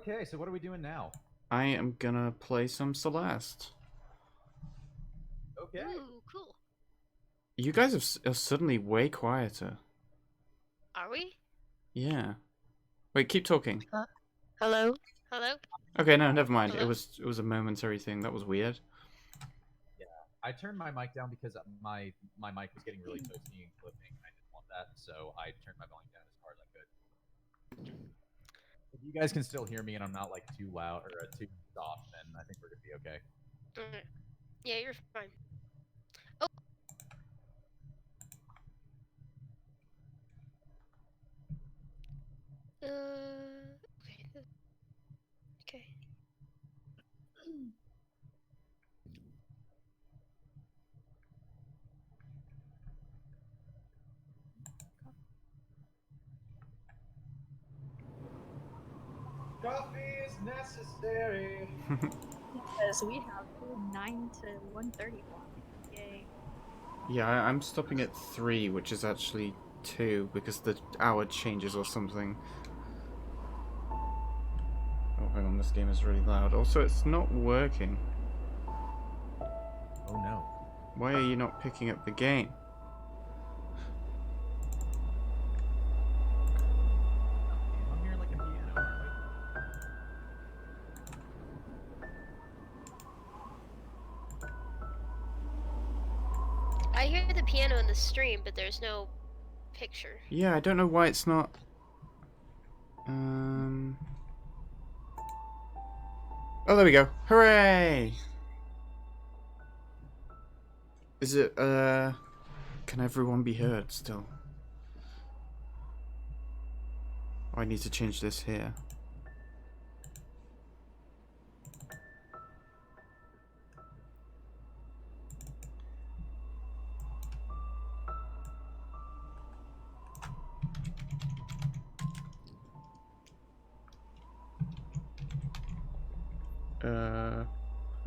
Okay, so what are we doing now? I am gonna play some Celeste. Okay. Ooh, cool. You guys are suddenly way quieter. Are we? Yeah. Wait, keep talking. Hello? Hello? Okay, no, never mind. Hello? It was a momentary thing. That was weird. Yeah, I turned my mic down because my mic was getting really toasty and clipping, and I didn't want that, so I turned my volume down as far as I could. If you guys can still hear me and I'm not like too loud or too soft, then I think we're gonna be okay. Okay. Yeah, you're fine. Oh. Okay. Okay. Coffee is necessary. Because we have 9 to 1:30. Yay. Yeah, I'm stopping at 3, which is actually 2 because the hour changes or something. Oh, hang on, this game is really loud. Also, it's not working. Oh no. Why are you not picking up the game? I'm hearing like a piano, aren't I hear the piano in the stream, but there's no picture. Yeah, I don't know why it's not. Oh, there we go. Hooray! Is it, can everyone be heard still? Oh, I need to change this here.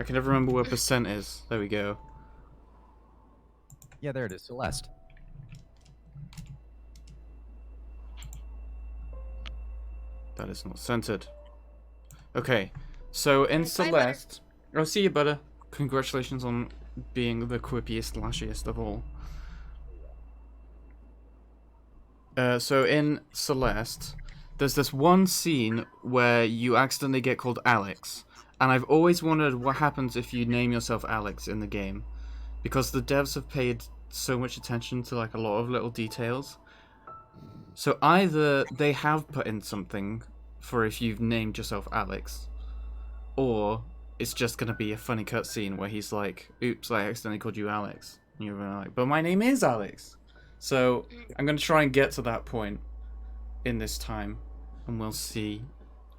I can never remember what percent is. There we go. Yeah, there it is, Celeste. That is not centered. Okay, so in Bye, Celeste... Oh, see you, butter. Congratulations on being the quippiest, lashiest of all. So in Celeste, there's this one scene where you accidentally get called Alex. And I've always wondered what happens if you name yourself Alex in the game. Because the devs have paid so much attention to like a lot of little details. So either they have put in something for if you've named yourself Alex, or it's just gonna be a funny cutscene where he's like, oops, I accidentally called you Alex. And you're like, but my name is Alex. So I'm gonna try and get to that point in this time, and we'll see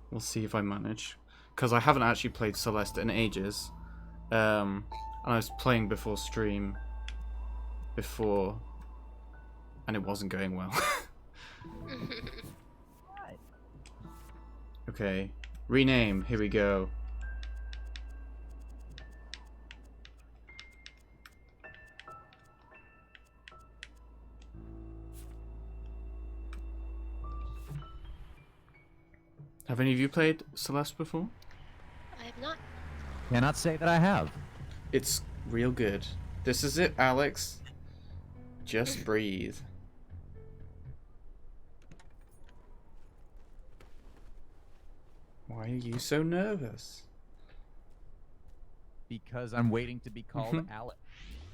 if I manage. Because I haven't actually played Celeste in ages. And I was playing before stream before, and it wasn't going well. Okay, rename, here we go. Have any of you played Celeste before? I have not. Cannot say that I have. It's real good. This is it, Alex. Just breathe. Why are you so nervous? Because I'm waiting to be called Alex.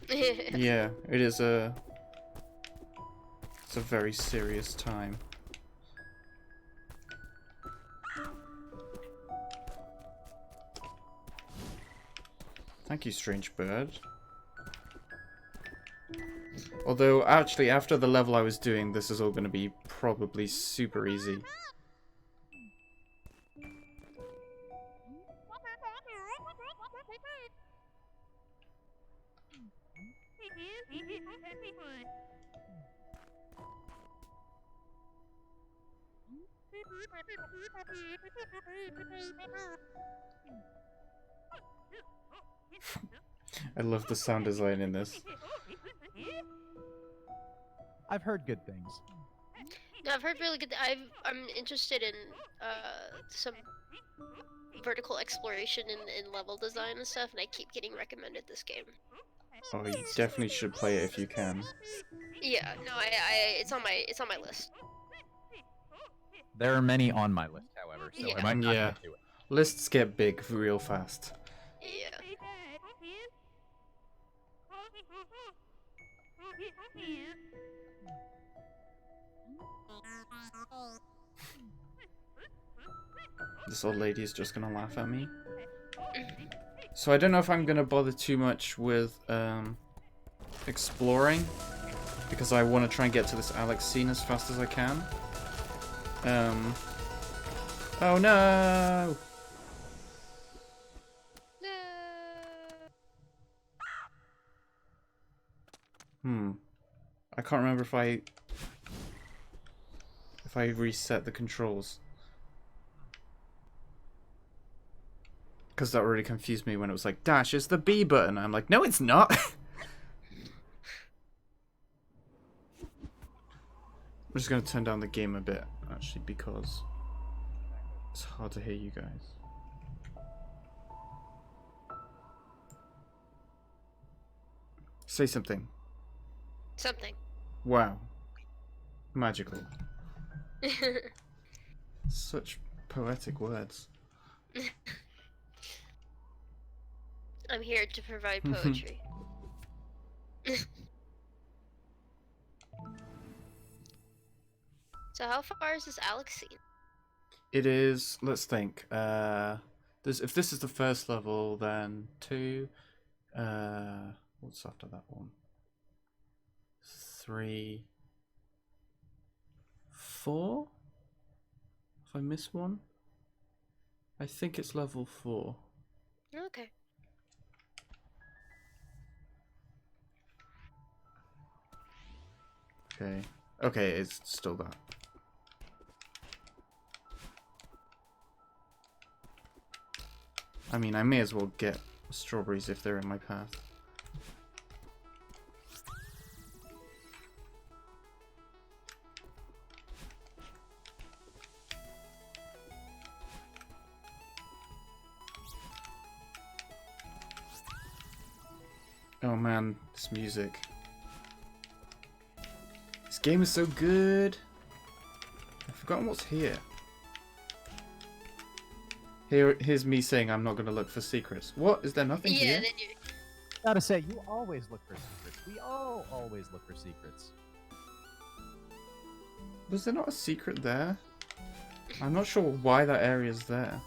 Yeah, it is a... It's a very serious time. Thank you, strange bird. Although, actually, after the level I was doing, this is all going to be probably super easy. I love the sound design in this. I've heard good things. No, I've heard really good. I'm interested in some vertical exploration in level design and stuff, and I keep getting recommended this game. Oh, you definitely should play it if you can. Yeah, no, it's on my list. There are many on my list, however, so Yeah. I might not Yeah. get to it. Lists get big real fast. Yeah. This old lady is just gonna laugh at me. So I don't know if I'm gonna bother too much with exploring, because I want to try and get to this Alex scene as fast as I can. Oh no! I can't remember if I reset the controls. Because that really confused me when it was like, dash is the B button. I'm like, no, it's not. I'm just going to turn down the game a bit, actually, because it's hard to hear you guys. Say something. Something. Wow. Magical. Such poetic words. I'm here to provide poetry. So how far is this Alex scene? It is, let's think. If this is the first level, then 2. What's after that one? 3, 4? If I miss one? I think it's level 4. Okay. Okay. Okay, it's still that. I mean, I may as well get strawberries if they're in my path. Oh man, this music. This game is so good. I've forgotten what's here. Here's me saying I'm not going to look for secrets. What? Is there nothing here? Then you Gotta say, you always look for secrets. We all always look for secrets. Was there not a secret there? I'm not sure why that area's there.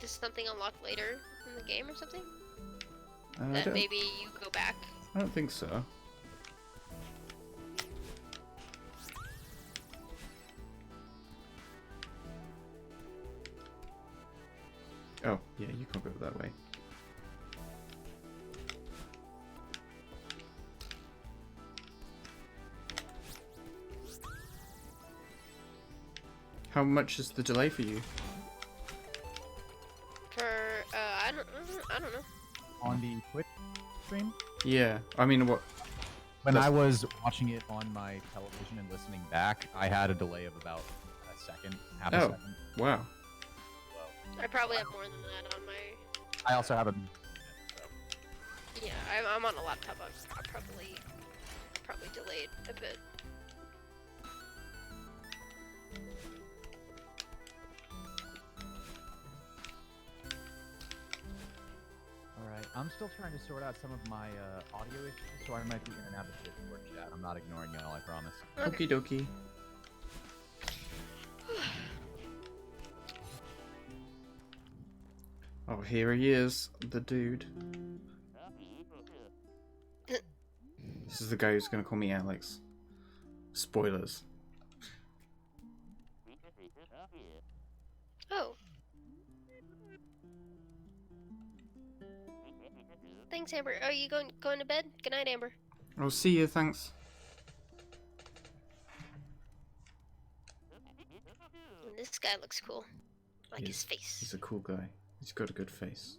Does something unlock later in the game or something? I That don't, maybe you go back. I don't think so. Oh, yeah, you can't go that way. How much is the delay for you? For I don't know. On the Twitch stream, Yeah, I mean, what? when I was watching it on my television and listening back, I had a delay of about a second, half a Oh. second. Wow. I probably have more than that on my. I also have a. So. Yeah, I'm on a laptop. I'm probably delayed a bit. Alright, I'm still trying to sort out some of my audio issues, so I might be in and out of the Discord chat. I'm not ignoring y'all, I promise. Okay. Okie dokie. Oh, here he is, the dude. This is the guy who's gonna call me Alex. Spoilers. Oh. Thanks, Amber. Oh, you going to bed? Good night, Amber. Oh, see you, thanks. This guy looks cool. I like his face. He's a cool guy. He's got a good face.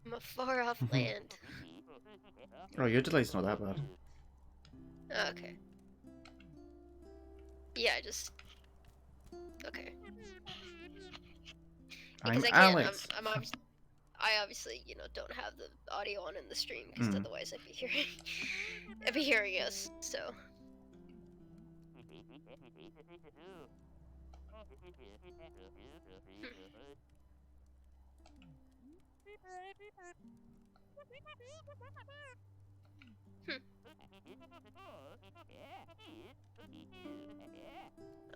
From a far off land. Oh, your delay's not that bad. Okay. Yeah, just okay. I'm Because Alex. I obviously, you know, don't have the audio on in the stream because Mm. otherwise I'd be hearing us. So. Hmm.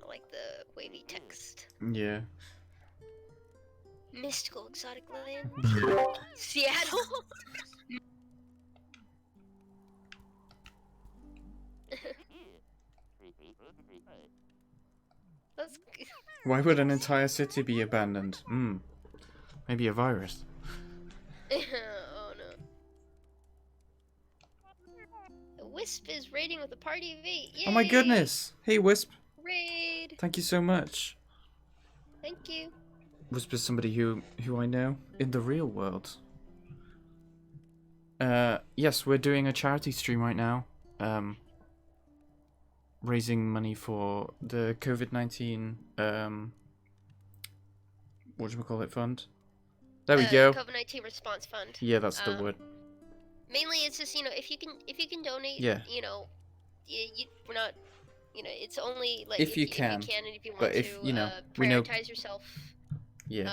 I like the wavy text. Yeah. Mystical exotic land. Seattle. That's good. Why would an entire city be abandoned? Maybe a virus. Oh no. The Wisp is raiding with a party of 8. Yay! Oh my goodness! Hey, Wisp. Raid. Thank you so much. Thank you. Wisp is somebody who I know in the real world. Yes, we're doing a charity stream right now. Raising money for the COVID-19 whatchamacallit fund. There we go. COVID-19 response fund. Yeah, that's the word. Mainly, it's just, you know, if you can donate. Yeah. You know, we're not. You know, it's only like if you can, and if you want but if to, you know, we know. prioritize yourself. Yeah.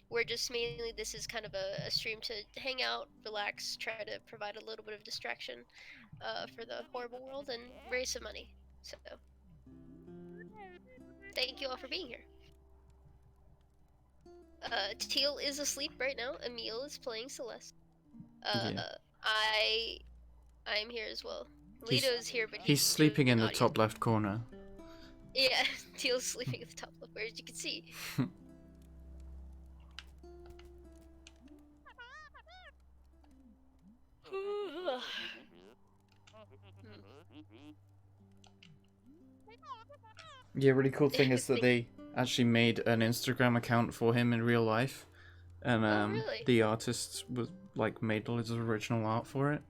We're just mainly, this is kind of a stream to hang out, relax, try to provide a little bit of distraction for the horrible world and raise some money. So thank you all for being here. Teal is asleep right now. Emil is playing Celeste. Yeah. I'm here as well. He's- Lito is here, but He's sleeping in the audio. top left corner. Yeah, Teal's sleeping at the top left, where as you can see. Yeah, really cool thing is that they actually made an Instagram account for him in real life, and really? the artist was like made loads of original art for it.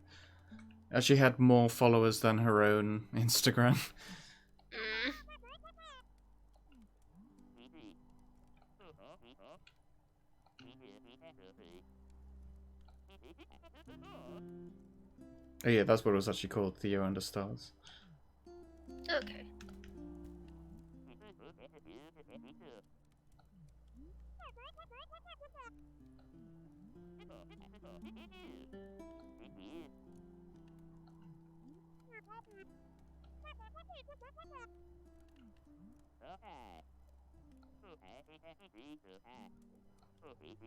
Actually had more followers than her own Instagram. Mm. Oh yeah, that's what it was actually called, Theo Under Stars. Okay.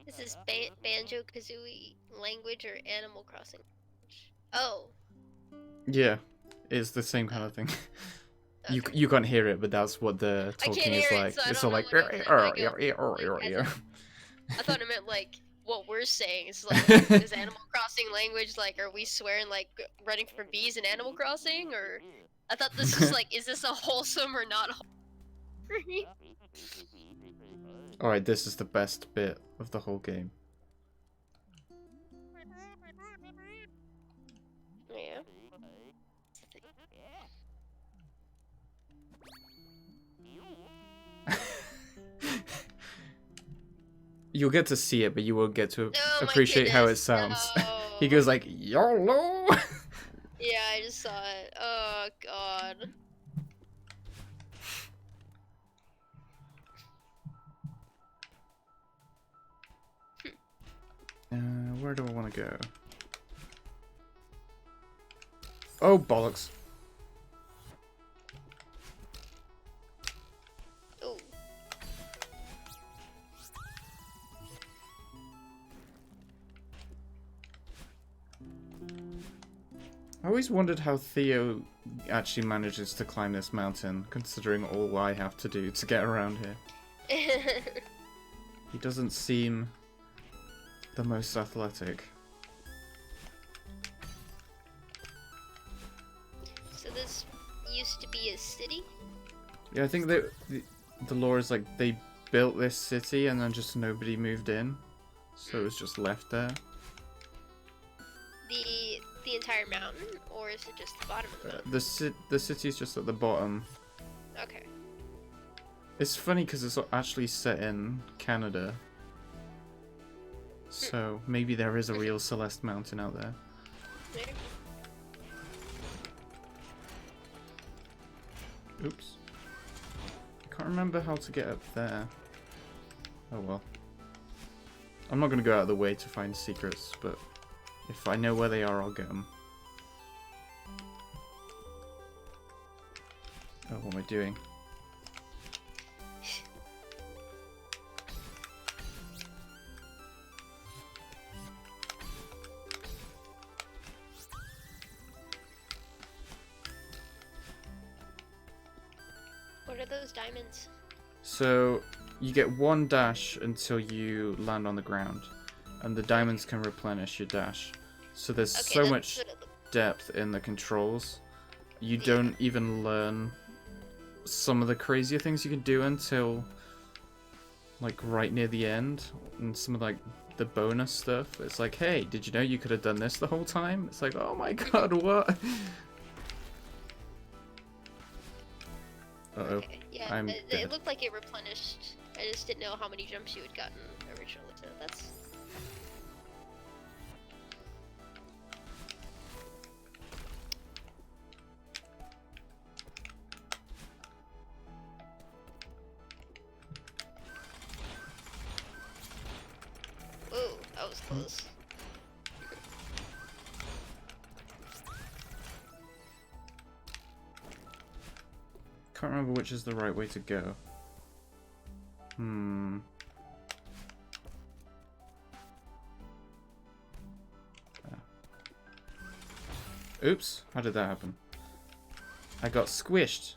Is this Banjo-Kazooie language or Animal Crossing? Oh. Yeah, it's the same kind of thing. Okay. You can't hear it, but that's what the I can't talking is hear it, like. so I It's don't all know like. what it is. Like, I thought it meant like what we're saying. It's like, is Animal Crossing language like, are we swearing like running from bees in Animal Crossing, or I thought this was like, is this a wholesome or not wholesome? Alright, this is the best bit of the whole game. Yeah. You'll get to see it, but you won't get to Oh, my appreciate how it goodness, sounds. no. He goes like, YOLO! Yeah, I just saw it. Oh god. Where do I want to go? Oh, bollocks. Oh. I always wondered how Theo actually manages to climb this mountain, considering all I have to do to get around here. He doesn't seem the most athletic. this used to be a city? Yeah, I think that the lore is like they built this city and then just nobody moved in, so it was just left there. The entire mountain, or is it just the bottom of the mountain? The city's just at the bottom. Okay. It's funny because it's actually set in Canada, so maybe there is a real Celeste mountain out there. Maybe. Oops. I can't remember how to get up there. Oh well. I'm not going to go out of the way to find secrets, but if I know where they are, I'll get them. Oh, what am I doing? What are those diamonds? So, you get one dash until you land on the ground, and the diamonds can replenish your dash. So there's Okay, so that's much what it look- depth in the controls. You Yeah. don't even learn some of the crazier things you can do until like right near the end, and some of like the bonus stuff. It's like, hey, did you know you could have done this the whole time? It's like, oh my god, what? Uh-oh. Okay, yeah, I'm it dead. looked like it replenished. I just didn't know how many jumps you had gotten originally, so that's... Whoa, that was close. Can't remember which is the right way to go. Oops, how did that happen? I got squished.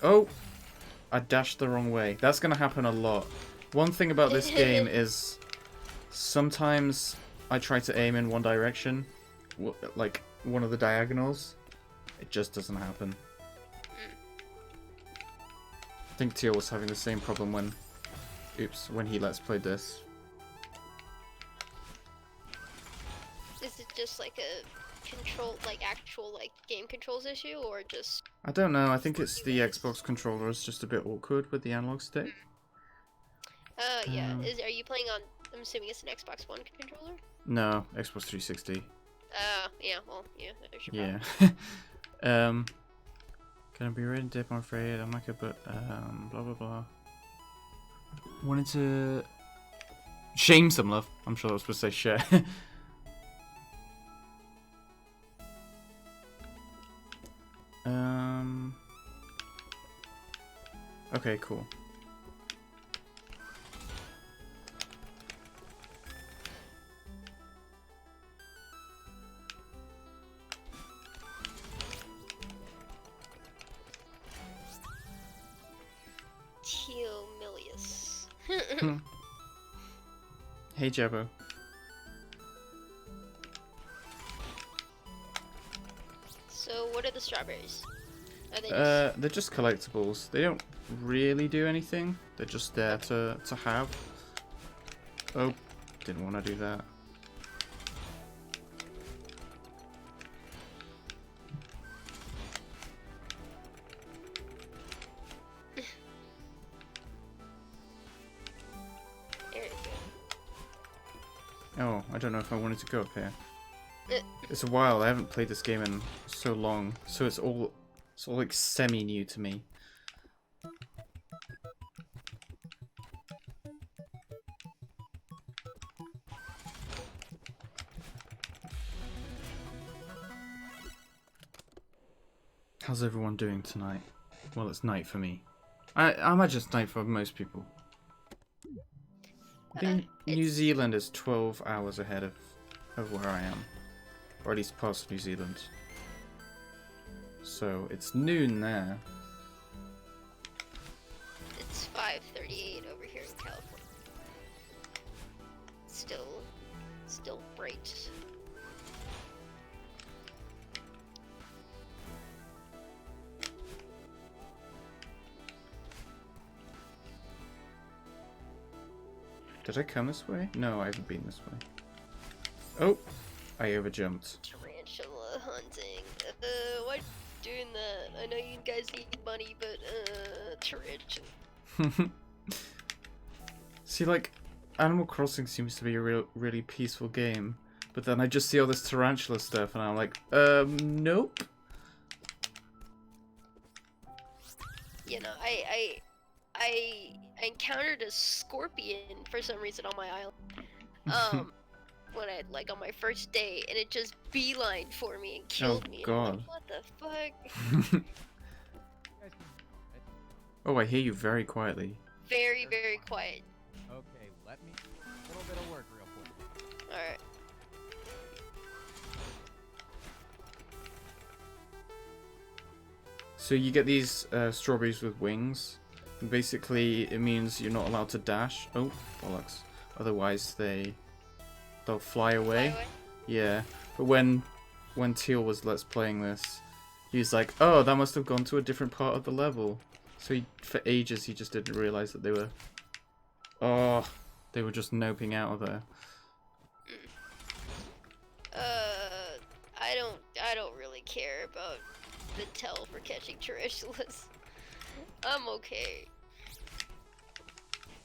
Oh! I dashed the wrong way. That's gonna happen a lot. One thing about this game is sometimes I try to aim in one direction, like one of the diagonals. It just doesn't happen. I think Teal was having the same problem when he Let's Played this. Is it just like a actual game controls issue, or just... I don't know, I think it's the Xbox controller is just a bit awkward with the analog stick. Yeah. Um, Are you playing on... I'm assuming it's an Xbox One controller? No, Xbox 360. Yeah, well, yeah, there's your problem. Yeah. Gonna be ready to dip, I'm afraid. I'm like a but blah blah blah. Wanted to shame some love. I'm sure I was supposed to say share. Okay, cool. Teal Milius. Hey Jabbo. So, what are the strawberries? Are they They're just collectibles. They don't really do anything. They're just there to have. Oh, didn't want to do that. There you Oh, I don't know if I wanted to go up here. go. It's a while. I haven't played this game in so long, so it's all like semi new to me. How's everyone doing tonight? Well, it's night for me. I imagine it's night for most people. I think New It's- Zealand is 12 hours ahead of where I am. Or at least parts of New Zealand. So it's noon there. It's 5:38 over here in California. Still Still bright. Did I come this way? No, I haven't been this way. Oh, I overjumped. Tarantula hunting. Why doing that? I know you guys need money, but tarantula. See, like, Animal Crossing seems to be a really peaceful game, but then I just see all this tarantula stuff, and I'm like, nope. You know, I encountered a scorpion for some reason on my island. When I like on my first day, and it just beelined for me and killed me. God. And I'm like, what the fuck? Oh, I hear you very quietly. Very, very quiet. Okay, let me do a little bit of work real quick. Alright. So you get these strawberries with wings. And basically, it means you're not allowed to dash. Oh, bollocks. Otherwise, they'll fly away. Yeah, but when Teal was Let's Playing this, he was like, oh, that must have gone to a different part of the level. So for ages, he just didn't realize that they were... Oh, they were just noping out of there. I don't really care about the tell for catching tarantulas. I'm okay.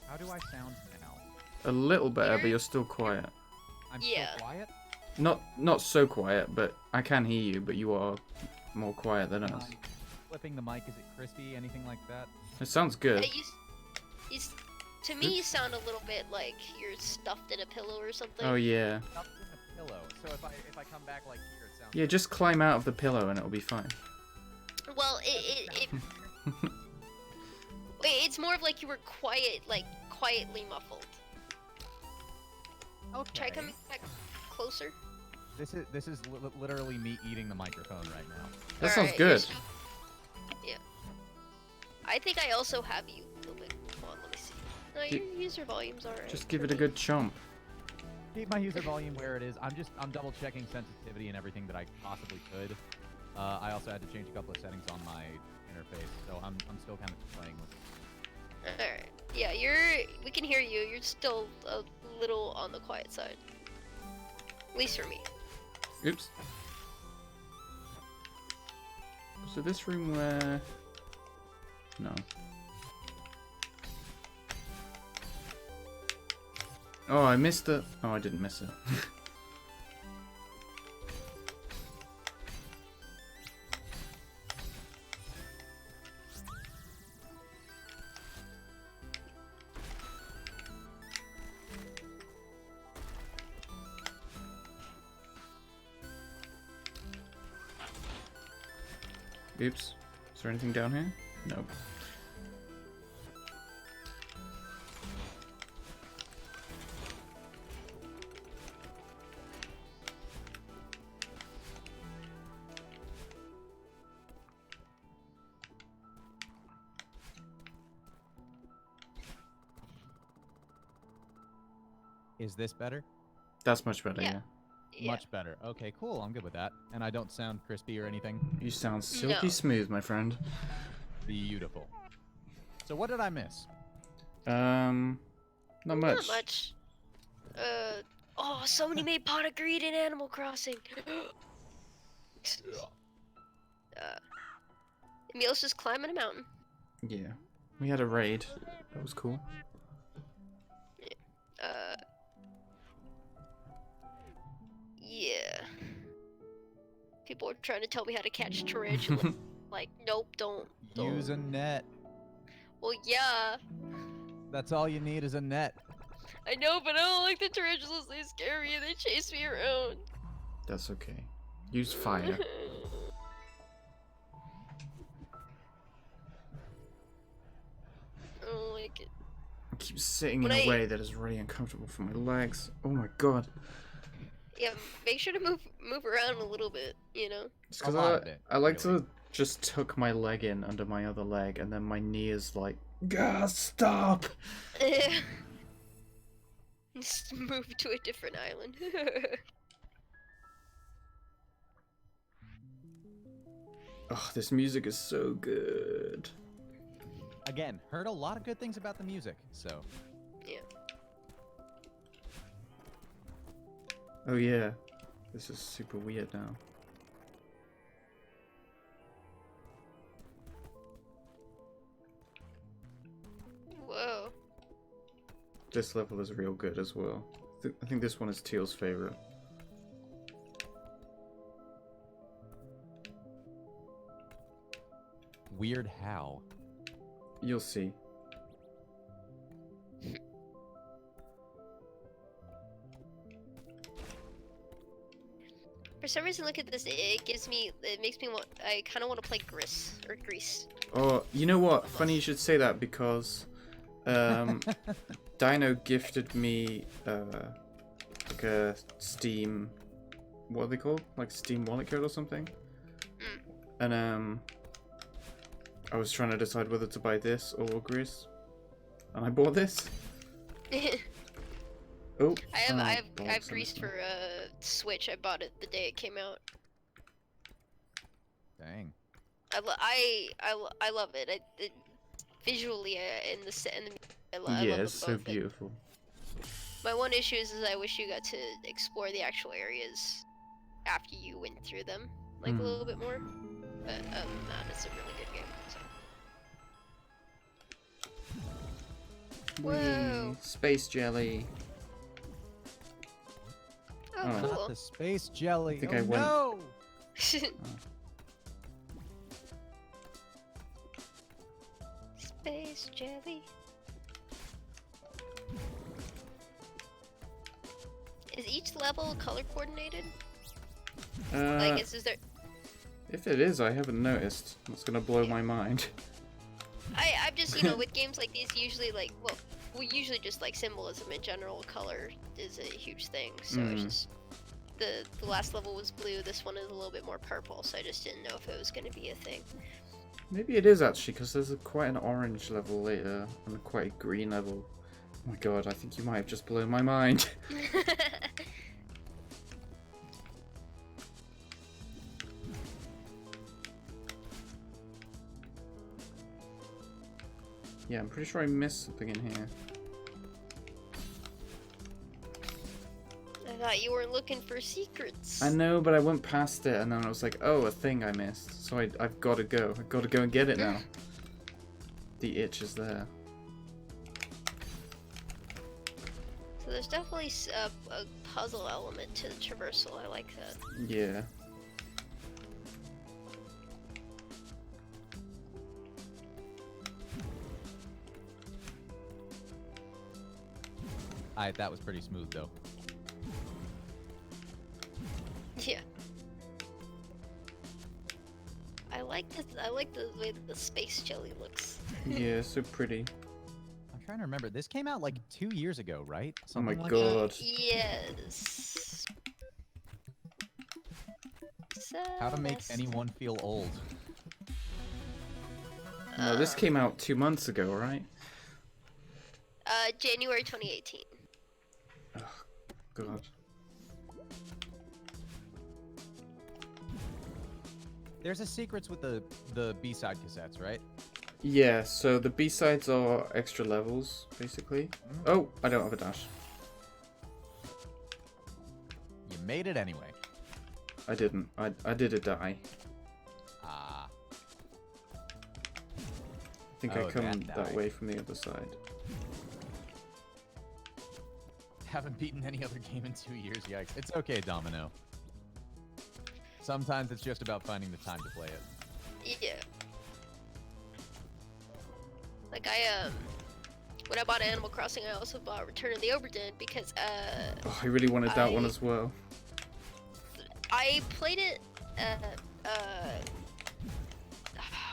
How do I sound now? A little better, but you're still quiet. I'm Yeah. still quiet? Not so quiet, but I can hear you, but you are more quiet than us. Flipping the mic, is it crispy? Anything like that? It sounds good. To me, you sound a little bit like you're stuffed in a pillow or something. Oh yeah. Stuffed in a pillow. So if I come back like here, it sounds. Yeah, just climb out of the pillow and it'll be fine. Well, it's more of like you were quiet, like quietly muffled. Okay. Try coming back closer. This is literally me eating the microphone right now. That sounds Alright, good. Yeah. I think I also have you a little bit. Come on, let me see. No, your user volume's alright. Just give it a good chomp. Keep my user volume where it is. I'm double checking sensitivity and everything that I possibly could. I also had to change a couple of settings on my interface, so I'm still kind of playing with it. Alright. Yeah, we can hear you. You're still a little on the quiet side. At least for me. Oops. So this room where... No. Oh, I missed it. Oh, I didn't miss it. Oops. Is there anything down here? Nope. Is this better? That's much better, yeah. Yeah. Much better. Okay, cool. I'm good with that. And I don't sound crispy or anything. You sound silky smooth, my friend. Beautiful. So what did I miss? Not much. Not much. Oh, somebody made pot of greed in Animal Crossing. Emil's just climbing a mountain. Yeah. We had a raid. That was cool. Yeah. People are trying to tell me how to catch tarantulas. Like, nope, don't. Use a net. Well, yeah. That's all you need is a net. I know, but I don't like the tarantulas. They scare me and they chase me around. That's okay. Use fire. I don't like it. I keep sitting in a way that is really uncomfortable for my legs. Oh my god. Yeah, make sure to move around a little bit, you know? It's because I like to just tuck my leg in under my other leg, and then my knee is like, God, stop! Just move to a different island. Oh, this music is so good. Again, heard a lot of good things about the music, so. Yeah. Oh yeah, this is super weird now. Whoa. This level is real good as well. I think this one is Teal's favorite. Weird how? You'll see. For some reason, look at this. It makes me want. I kind of want to play Grease. Oh, you know what? Funny you should say that because Dino gifted me like a Steam, what are they called? Like Steam wallet code or something. And I was trying to decide whether to buy this or Grease, and I bought this. Oh, I have Grease for Switch. I bought it the day it came out. Dang. I love it. Visually in the I love yeah, them it's so both. beautiful. My one issue is I wish you got to explore the actual areas after you went through them, like a little bit more. But that it's a really good game. So. Whoa! Whee! Space jelly. Oh, Oh. cool. Not the space jelly. I think oh, I went- no! Space jelly. Is each level color coordinated? Like, is there? If it is, I haven't noticed. That's gonna blow my mind. I'm just, with games like these, usually we usually just like symbolism in general. Color is a huge thing, so it's just the last level was blue. This one is a little bit more purple, so I just didn't know if it was going to be a thing. Maybe it is actually, because there's quite an orange level later and quite a green level. Oh my god, I think you might have just blown my mind. Yeah, I'm pretty sure I missed something in here. I thought you weren't looking for secrets. I know, but I went past it and then I was like, oh, a thing I missed. So I've got to go. I've got to go and get it now. The itch is there. So there's definitely a puzzle element to the traversal. I like that. Yeah. That was pretty smooth though. Yeah. I like the way that the space jelly looks. Yeah, so pretty. I'm trying to remember. This came out like 2 years ago, right? Oh my Something like god. Yes. How to make Celeste. anyone feel old. No, this came out 2 months ago, right? January 2018. Oh, god. There's a secrets with the B-side cassettes, right? Yeah, so the B-sides are extra levels, basically. Oh, I don't have a dash. You made it anyway. I didn't. I did a die. Ah. I think I Oh, come that that die. way from the other side. Haven't beaten any other game in 2 years. Yikes. It's okay, Domino. Sometimes it's just about finding the time to play it. Yeah. Like when I bought Animal Crossing, I also bought Return of the Oberdin because Oh, I really wanted that one as well. I played it.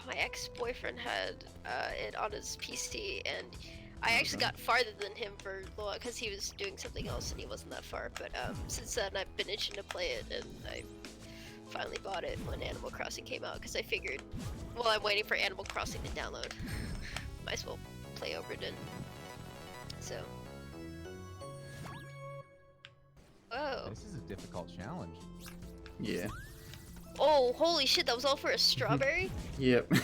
My ex-boyfriend had it on his PC, and I actually got farther than him for because he was doing something else and he wasn't that far. But since then, I've been itching to play it, and I finally bought it when Animal Crossing came out because I figured, well, I'm waiting for Animal Crossing to download. Might as well play Oberdin. So. Oh. This is a difficult challenge. Yeah. Oh, holy shit! That was all for a strawberry. Yep. I mean,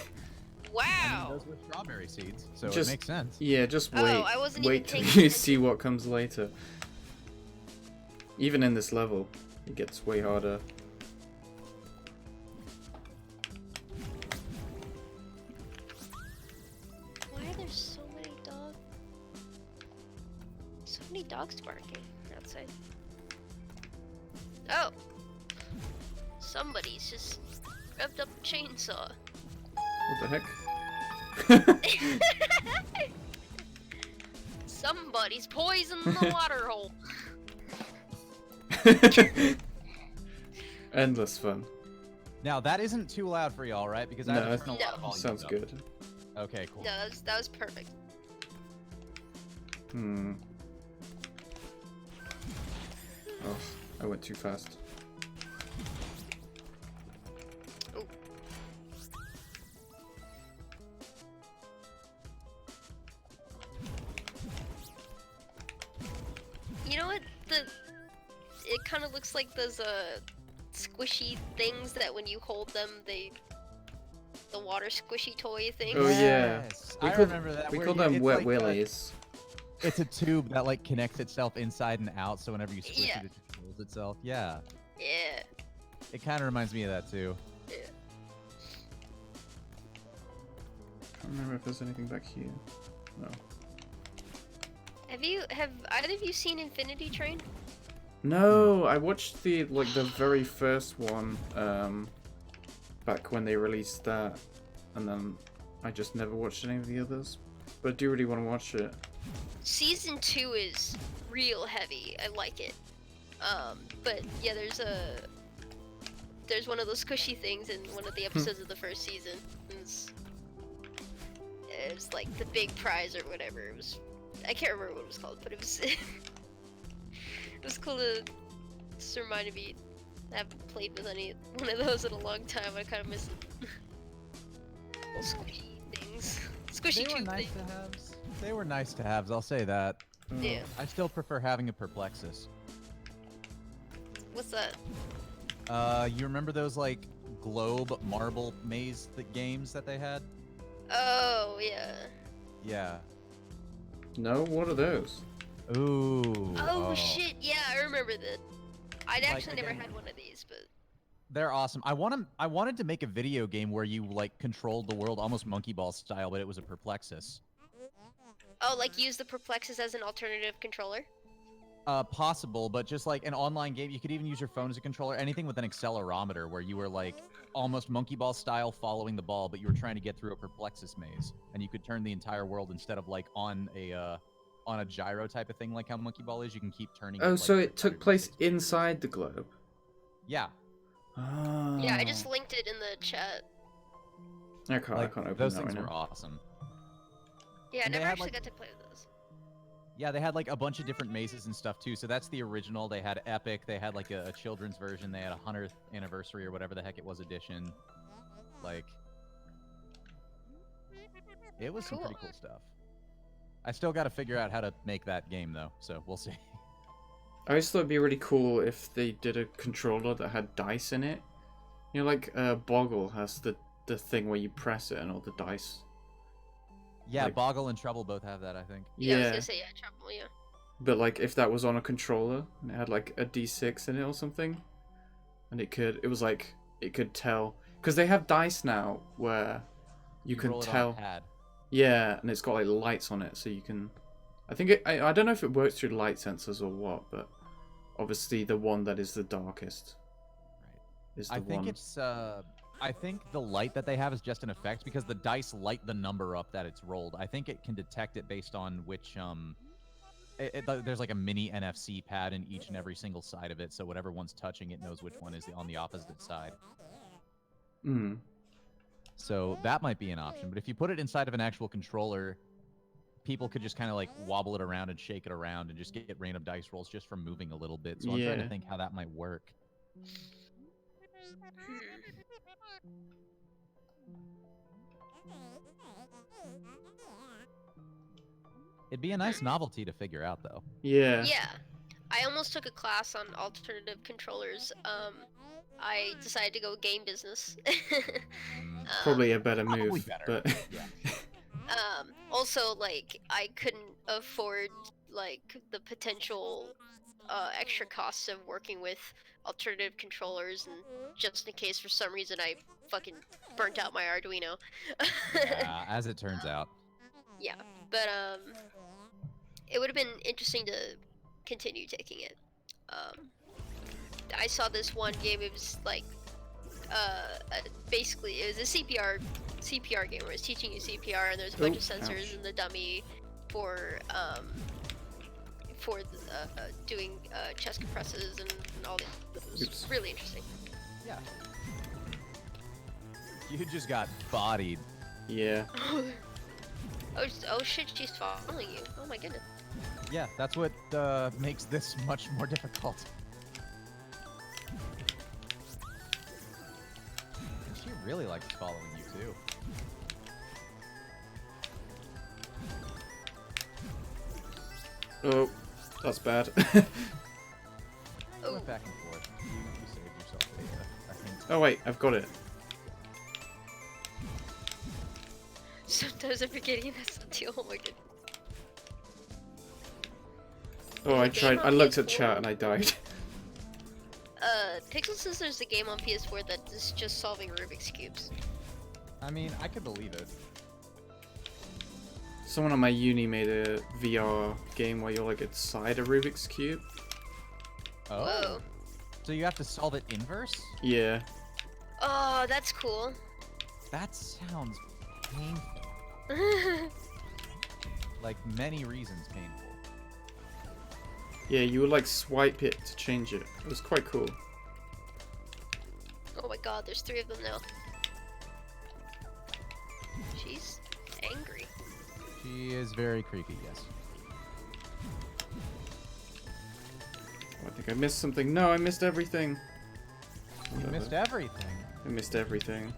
Wow. those were strawberry seeds, so Just- it makes sense. Yeah, just Oh, wait. I wasn't wait even till paying you attention. see what comes later. Even in this level, it gets way harder. Why are there so many dogs? So many dogs barking outside. Oh. Somebody's just revved up a chainsaw. What the heck? Somebody's poisoned the water hole. Endless fun. Now that isn't too loud for y'all, right? Because I No, have to turn a lot of volume Sounds up. good. Okay, cool. No, that was perfect. Hmm. Oh, I went too fast. You know what? It kind of looks like those squishy things that when you hold them, the water squishy toy things. Oh, yeah. Yes, We I call- remember that. We where call you- them it's wet like willies. It's a tube that like connects itself inside and out, so whenever you squish Yeah. it, it controls itself. Yeah, Yeah. it kind of reminds me of that too. Yeah. Can't remember if there's anything back here. No. Have either of you seen Infinity Train? No, I watched the very first one back when they released that, and then I just never watched any of the others. But I do really want to watch it. Season 2 is real heavy. I like it. But yeah, there's one of those squishy things in one of the episodes of the first season. It was like the big prize or whatever. I can't remember what it was called, but it was it was cool to just reminded me. I haven't played with any one of those in a long time. I kind of miss it. Little squishy things, squishy They were tube nice things. to have. They were nice to have. I'll say that. Oh. Yeah. I still prefer having a Perplexus. What's that? You remember those like globe marble maze games that they had? Oh yeah. Yeah. No, what are those? Ooh. Oh shit! Yeah, I remember that. I'd Like, actually never again- had one of these, but They're awesome. I wanted to make a video game where you like controlled the world almost monkey ball style, but it was a Perplexus. oh, like use the Perplexus as an alternative controller. Possible, but just like an online game, you could even use your phone as a controller. Anything with an accelerometer, where you were like almost monkey ball style following the ball, but you were trying to get through a Perplexus maze, and you could turn the entire world instead of like on a gyro type of thing, like how monkey ball is. You can keep turning. Oh, like, so for it took gyro place space. inside the globe. Yeah. Oh. Yeah, I just linked it in the chat. I can't Like, open those that things right were now. awesome. Yeah, I And they never had, actually like- got to play with those. Yeah, they had like a bunch of different mazes and stuff too. So that's the original. They had Epic. They had like a children's version. They had a 100th anniversary or whatever the heck it was edition. Like, it was some pretty Cool. cool stuff. I still got to figure out how to make that game though. So we'll see. I always thought it'd be really cool if they did a controller that had dice in it. You know, like Boggle has the thing where you press it and all the dice. Yeah, Like- Boggle and Trouble both have that, I think. Yeah, I was Yeah, gonna say trouble. Yeah. but like if that was on a controller and it had like a D6 in it or something, and it could tell, because they have dice now where you can roll it on a tell. pad. Yeah, and it's got like lights on it, so you can. I think I don't know if it works through light sensors or what, but obviously the one that is the darkest Right. is the I think one. it's I think the light that they have is just an effect because the dice light the number up that it's rolled. I think it can detect it based on which there's like a mini NFC pad in each and every single side of it, so whatever one's touching it knows which one is on the opposite side. Mm. So that might be an option, but if you put it inside of an actual controller, people could just kind of like wobble it around and shake it around and just get random dice rolls just from moving a little bit. So I'm trying Yeah. to think how that might work. It'd be a nice novelty to figure out, though. Yeah. Yeah. I almost took a class on alternative controllers. I decided to go game business. Probably a better Probably move, better. but Yeah. Also, like, I couldn't afford, like, the potential extra costs of working with alternative controllers, and just in case for some reason I fucking burnt out my Arduino. Yeah, as it turns out. Yeah, but it would have been interesting to continue taking it. I saw this one game. It was like, basically it was a CPR game where it's teaching you CPR, and there's a bunch of sensors in the dummy for doing chest compresses and all that. It was really interesting. Yeah. You just got bodied. yeah. Oh shit, she's following you. Oh my goodness. Yeah, that's what makes this much more difficult. And she really likes following you too. Oh, that's bad. Oh. Went back and forth. You saved yourself a hint. Oh wait, I've got it. Sometimes I'm forgetting that's the deal. Oh my goodness. Oh, I There's a tried. game I on looked at PS4. chat and I died. Pixel says there's a game on PS4 that is just solving Rubik's cubes. I mean, I could believe it. Someone at my uni made a VR game where you're like inside a Rubik's cube. Oh. Whoa. So you have to solve it inverse? Yeah. Oh, that's cool. That sounds painful. Like many reasons painful. Yeah, you would like swipe it to change it. It was quite cool. Oh my god, there's 3 of them now. She's angry. She is very creaky, yes. Oh, I think I missed something. No, I missed everything. You Whatever. missed everything. I missed everything.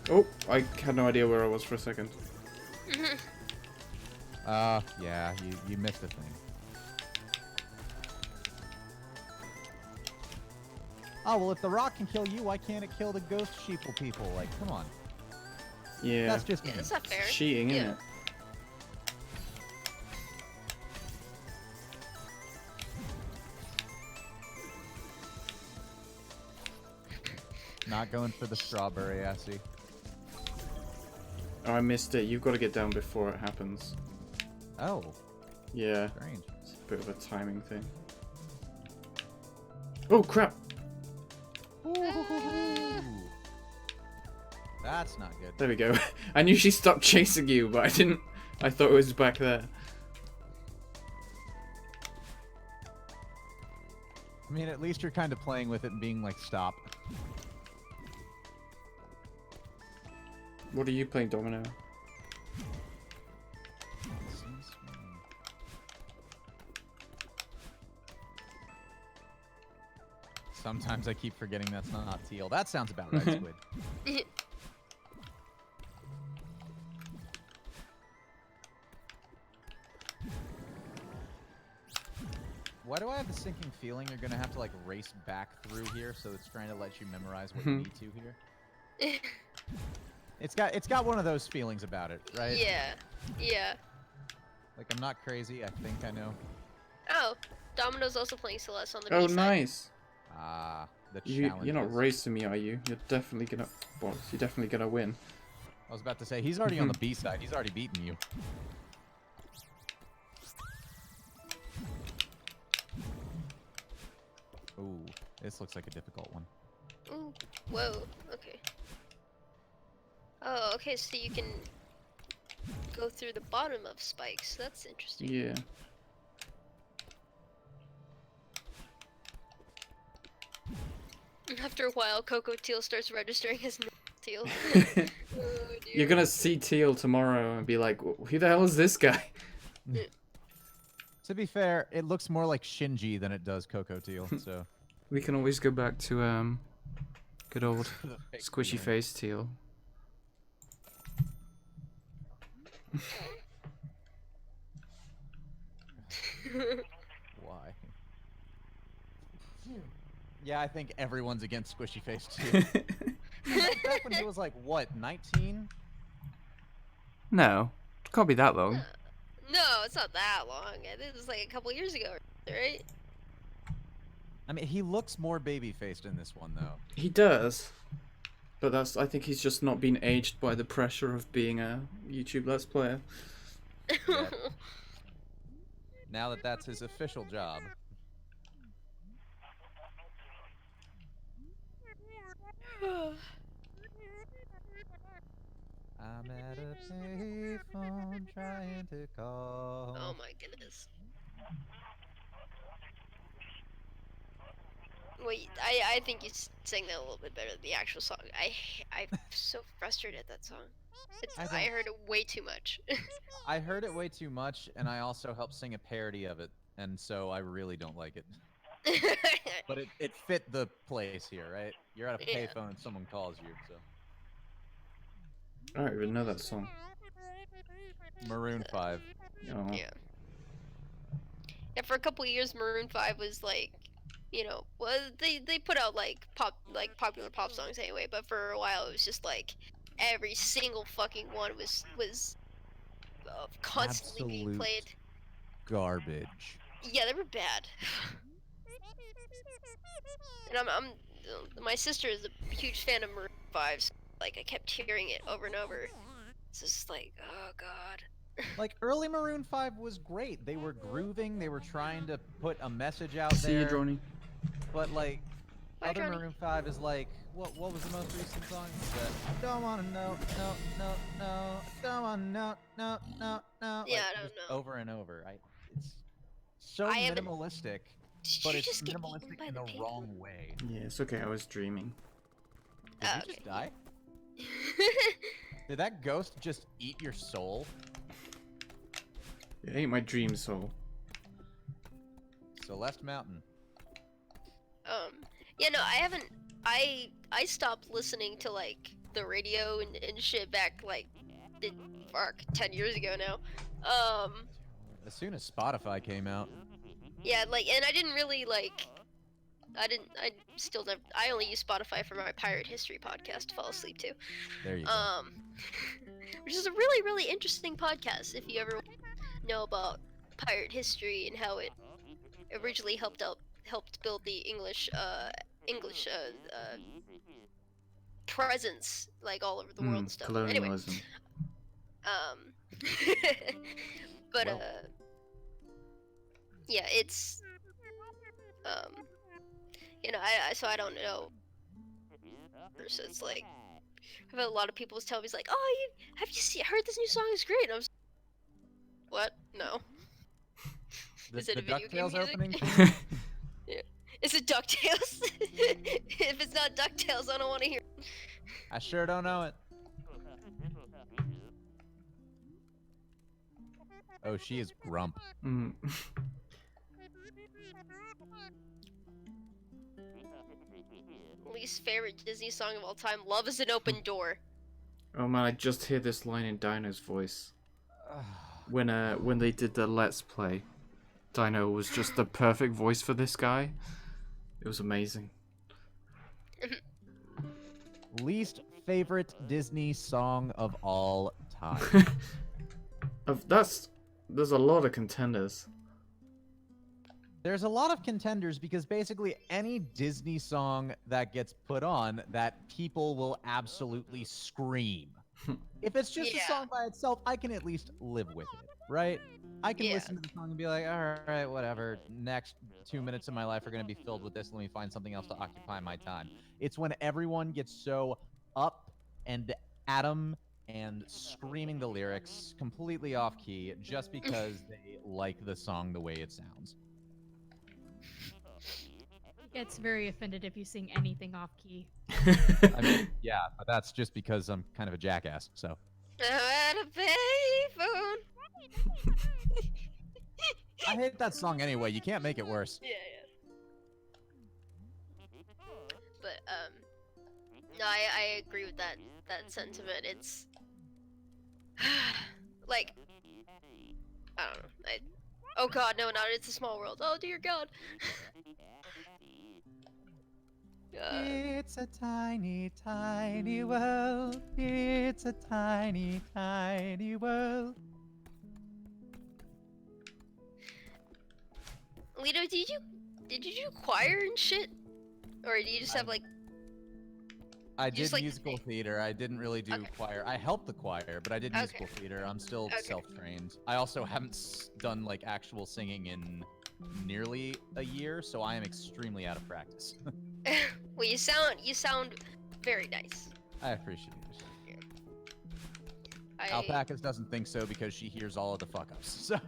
Oh, I had no idea where I was for a second. Yeah, you missed a thing. Oh, well, if the rock can kill you, why can't it kill the ghost sheeple people? Like, come on. Yeah. That's just Yeah, me. that's not fair. Cheating, isn't Yeah. it? Not going for the strawberry, I see. Oh, I missed it. You've got to get down before it happens. Oh, Yeah. strange. It's a bit of a timing thing. Oh, crap! Ooh. That's not good. There we go. I knew she stopped chasing you, but I didn't. I thought it was back there. I mean, at least you're kind of playing with it and being like, stop. What are you playing, Domino? Sometimes I keep forgetting that's not teal. That sounds about right, Squid. Why do I have the sinking feeling you're gonna have to like race back through here, so it's trying to let you memorize what you need to here? It's got one of those feelings about it, right? Yeah. Yeah. Like I'm not crazy. I think I know. Oh, Domino's also playing Celeste on the Oh, B-side. nice. Ah, the You're challenge. not racing me, are you? You're definitely gonna. Well, you're definitely gonna win. I was about to say he's already on the B side. He's already beaten you. Ooh, this looks like a difficult one. Ooh, whoa, okay. Oh, okay, so you can go through the bottom of spikes. That's interesting. Yeah. After a while, Coco Teal starts registering as Teal. Oh, You're dear. gonna see Teal tomorrow and be like, who the hell is this guy? To be fair, it looks more like Shinji than it does Coco Teal. So We can always go back to, good old The fake squishy Teal. face Teal. Yeah, I think everyone's against Squishy Face too. Back when he was like, what, 19? No, it can't be that long. No, it's not that long. It was like a couple years ago, right? I mean, he looks more baby-faced in this one, though. He does, but I think he's just not been aged by the pressure of being a YouTube Let's Player. Yeah. Now that that's his official job. I'm at a payphone trying to call. Oh my goodness. Wait, I think you sang that a little bit better than the actual song. I'm so frustrated at that song. I heard it way too much. I heard it way too much, and I also helped sing a parody of it, and so I really don't like it. But it fit the place here, right? You're at a Yeah. payphone and someone calls you, so. I don't even know that song. Maroon 5. Oh. Yeah. Yeah, for a couple of years, Maroon 5 was like, you know, well, they put out like popular pop songs anyway, but for a while it was just like every single fucking one was constantly being Absolute played. Garbage. Yeah, they were bad. And my sister is a huge fan of Maroon 5, so like I kept hearing it over and over. It's just like, oh god. Like, early Maroon 5 was great. They were grooving, they were trying to put a message out See there. you, Johnny. But, like, Bye, other Johnny. Maroon 5 is like, what was the most recent song? I don't wanna know, no, I don't wanna know, no. Yeah, Like, I don't just know. over and over. It's so I haven't- minimalistic, Did but you it's just get eaten minimalistic by in the the pig? wrong way. Yeah, it's okay. I was dreaming. Did you okay. just die? Did that ghost just eat your soul? It ain't my dream soul. Celeste Mountain. Yeah, no, I haven't. I stopped listening to like the radio and shit back like, 10 years ago now. As soon as Spotify came out. Yeah, like, and I didn't really like. I still never. I only use Spotify for my pirate history podcast to fall asleep to. There you go. Which is a really, really interesting podcast if you ever know about pirate history and how it originally helped build the English presence like all over the world and stuff. Anyway, Colonialism. but Well. yeah, it's you know, so I don't know. So it's like I've had a lot of people tell me, it's like, oh, have you heard this new song is great? And I was, what? No. Is it a video game DuckTales music? opening theme? Is it DuckTales? If it's not DuckTales, I don't want to hear. I sure don't know it. Oh, she is Grump. Mm. Least favorite Disney song of all time, Love is an Open Door. Oh man, I just hear this line in Dino's voice. When they did the Let's Play, Dino was just the perfect voice for this guy. It was amazing. Least favorite Disney song of all time. There's a lot of contenders. There's a lot of contenders because basically any Disney song that gets put on that people will absolutely scream. If it's just a Yeah. song by itself, I can at least live with it, right? I can Yeah. listen to the song and be like, all right, whatever. Next 2 minutes of my life are going to be filled with this. Let me find something else to occupy my time. It's when everyone gets so up and atom and screaming the lyrics completely off key just because they like the song the way it sounds. Gets very offended if you sing anything off key. I mean, yeah, but that's just because I'm kind of a jackass, so. I'm at a payphone. I hate that song anyway. You can't make it worse. Yeah. But no, I agree with that sentiment. It's like, I don't know. Oh god, no, not It's a Small World. Oh dear god. It's a tiny, tiny world. It's a tiny, tiny world. Lito, did you do choir and shit, or do you just have like? I just did like to musical sing? theater. I didn't really do Okay. choir. I helped the choir, but I did Okay. musical theater. I'm still Okay. self-trained. I also haven't done like actual singing in nearly a year, so I am extremely out of practice. Well, you sound very nice. I appreciate it. I Alpacas doesn't think so because she hears all of the fuck ups. So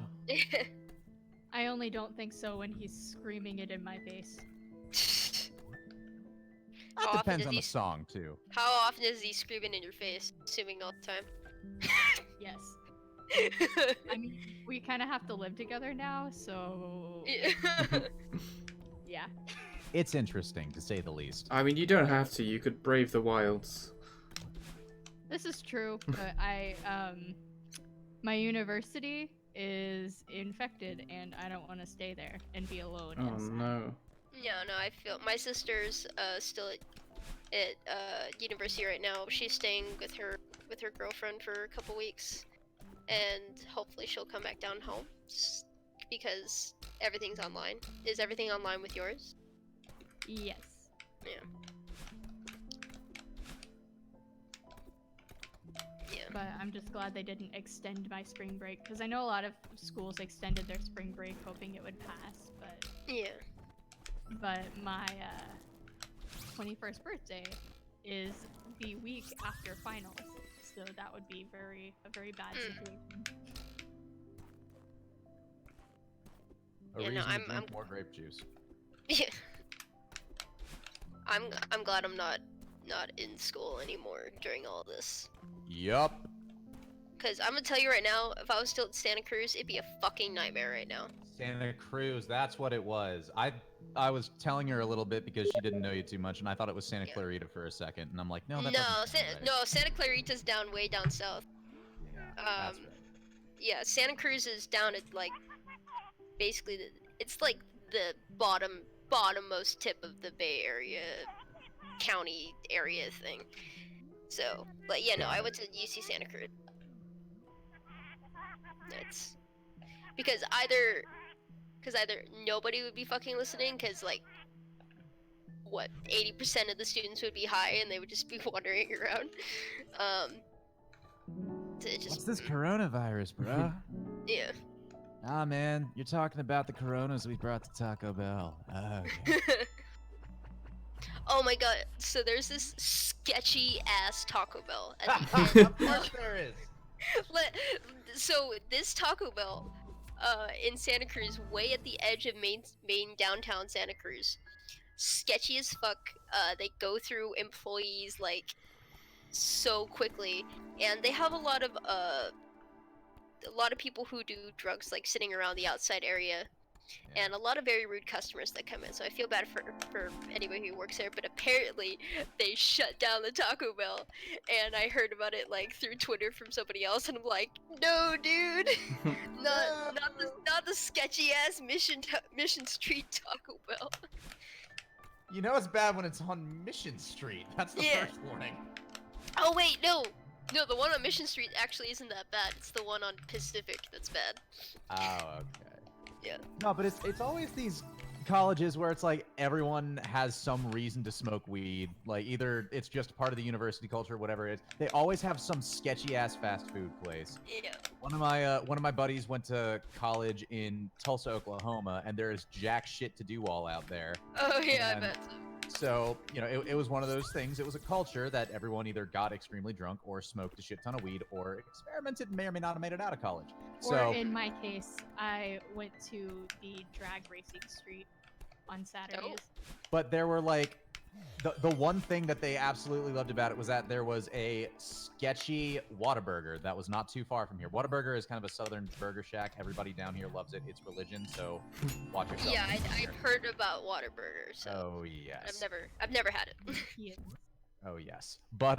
I only don't think so when he's screaming it in my face. How that often depends does on he the song too. How often is he screaming in your face? Assuming all the time. Yes. I mean, we kind of have to live together now, so yeah. It's interesting to say the least. I mean, you don't have to. You could brave the wilds. This is true, but my university is infected, and I don't want to stay there and be alone. Oh and sad. no. No, I feel my sister's still at university right now. She's staying with her girlfriend for a couple weeks, and hopefully she'll come back down home because everything's online. Is everything online with yours? Yes. Yeah. But I'm just glad they didn't extend my spring break, because I know a lot of schools extended their spring break hoping it would pass, Yeah. but my 21st birthday is the week after finals, so that would be a very bad situation. A Yeah, no, reason to I'm drink more grape juice. Yeah. I'm glad I'm not in school anymore during all this. Yup. Cause I'm gonna tell you right now, if I was still at Santa Cruz, it'd be a fucking nightmare right now. Santa Cruz, that's what it was. I was telling her a little bit because she didn't know you too much, and I thought it was Santa Yeah. Clarita for a second, and I'm like, no, that No, doesn't sound right. Santa Clarita's down way down south. Yeah, that's right. Yeah, Santa Cruz is down at like basically it's like the bottommost tip of the Bay Area county area thing. So, but yeah, no, I went to UC Santa Cruz. It's because either nobody would be fucking listening, because like what 80% of the students would be high and they would just be wandering around. What's this coronavirus, bro? Yeah. Ah, man, you're talking about the coronas we brought to Taco Bell. Oh, okay. Oh my god, so there's this sketchy ass Taco Bell at the end. Of course there is. So this Taco Bell in Santa Cruz, way at the edge of main downtown Santa Cruz, sketchy as fuck. They go through employees like so quickly, and they have a lot of people who do drugs like sitting around the outside area. Yeah. And a lot of very rude customers that come in, so I feel bad for anybody who works there. But apparently, they shut down the Taco Bell, and I heard about it like through Twitter from somebody else, and I'm like, no, dude, not the sketchy ass Mission Street Taco Bell. You know it's bad when it's on Mission Street. That's the Yeah. first warning. Oh wait, no, the one on Mission Street actually isn't that bad. It's the one on Pacific that's bad. Oh, okay. Yeah. No, but it's always these colleges where it's like everyone has some reason to smoke weed. Like either it's just part of the university culture, whatever it is. They always have some sketchy ass fast food place. Yeah. One of my buddies went to college in Tulsa, Oklahoma, and there is jack shit to do all out there. Oh yeah, I And bet. So, you know, it was one of those things. It was a culture that everyone either got extremely drunk or smoked a shit ton of weed or experimented, may or may not have made it out of college. Or So, in my case, I went to the drag racing street on Saturdays. but there were like, the one thing that they absolutely loved about it was that there was a sketchy Whataburger that was not too far from here. Whataburger is kind of a southern burger shack. Everybody down here loves it. It's religion, so watch yourself. Yeah, I've heard about Whataburger, so Oh yes. I've never had it. Yes. Oh yes, but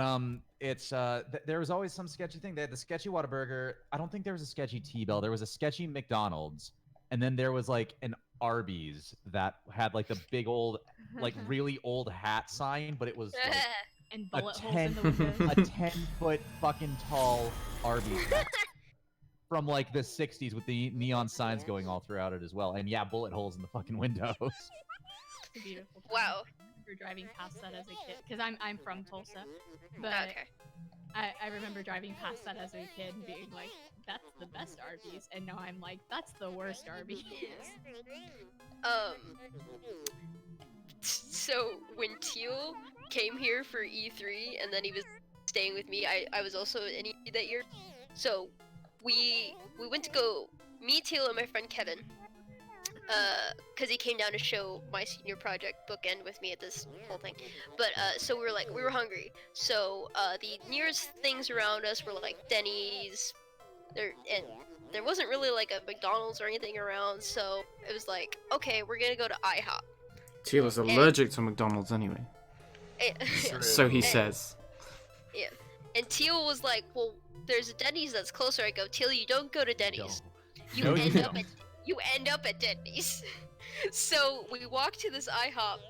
it's there was always some sketchy thing. They had the sketchy Whataburger. I don't think there was a sketchy T-Bell. There was a sketchy McDonald's, and then there was like an Arby's that had like the big old like really old hat sign, but it was like And a bullet holes in the windows. a 10-foot fucking tall Arby's hat from like the 60s with the neon signs going all throughout it as well. And yeah, bullet holes in the fucking windows. It's a beautiful time. Wow. I remember driving past that as a kid, because I'm from Tulsa, but Okay. I remember driving past that as a kid and being like, that's the best Arby's, and now I'm like, that's the worst Arby's. So when Teal came here for E3 and then he was staying with me, I was also in E3 that year. So we went to go, me, Teal, and my friend Kevin, because he came down to show my senior project bookend with me at this whole thing. But so we were hungry. So the nearest things around us were like Denny's, there wasn't really like a McDonald's or anything around. So it was like, okay, we're gonna go to IHOP. Teal is allergic to McDonald's anyway. So he says. Yeah. And Teal was like, well, there's a Denny's that's closer. I go, Teal, you don't go to Denny's. You No, you end up don't. at Denny's. So we walked to this IHOP.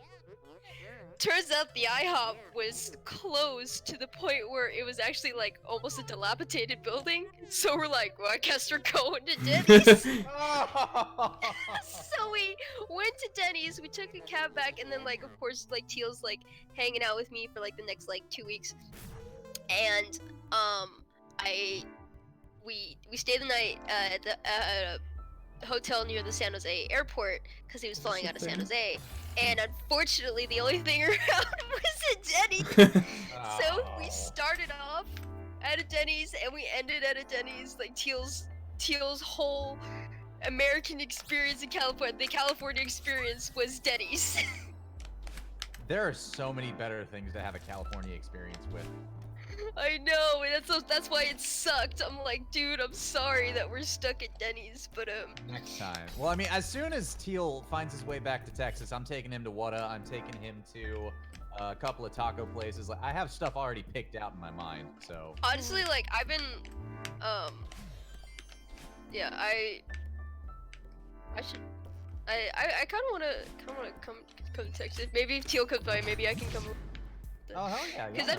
Turns out the IHOP was closed to the point where it was actually like almost a dilapidated building. So we're like, well, I guess we're going to Denny's. So we went to Denny's, we took a cab back, and then like of course like Teal's like hanging out with me for like the next like 2 weeks. And we stayed the night at the hotel near the San Jose airport because he was flying out of San Jose. And unfortunately, the only thing around was a Denny's. So we started off at a Denny's and we ended at a Denny's. Like Teal's whole American experience in California, the California experience was Denny's. There are so many better things to have a California experience with. I know, and that's why it sucked. I'm like, dude, I'm sorry that we're stuck at Denny's, but Next time. Well, I mean, as soon as Teal finds his way back to Texas, I'm taking him to Wada. I'm taking him to a couple of taco places. Like, I have stuff already picked out in my mind. So honestly, like I've been, yeah, I kind of wanna come to Texas. Maybe if Teal comes by, maybe I can come. oh hell yeah! Because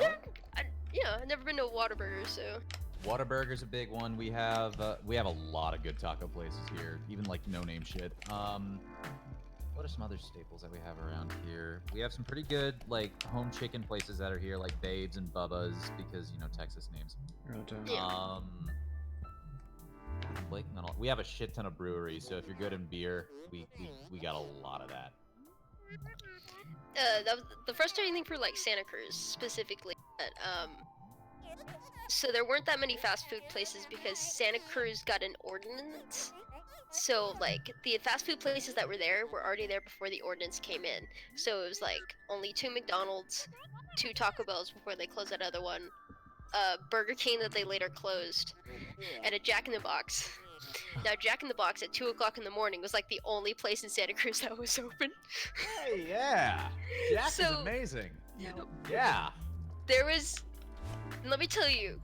I've never been to Whataburger, so. Whataburger's a big one. We have a lot of good taco places here, even like no-name shit. What are some other staples that we have around here? We have some pretty good like home chicken places that are here, like Babes and Bubba's, because you know Texas names. Yeah. I'm blanking on all. We have a shit ton of breweries, so if you're good in beer, we got a lot of that. That was the frustrating thing for like Santa Cruz specifically. That so there weren't that many fast food places because Santa Cruz got an ordinance. So like the fast food places that were there were already there before the ordinance came in. So it was like only 2 McDonald's, 2 Taco Bells before they closed that other one, Burger King that they later closed, and a Jack in the Box. Now Jack in the Box at 2 o'clock in the morning was like the only place in Santa Cruz that was open. Hey, yeah, Jack is So- amazing. No. Yeah. There was, let me tell you,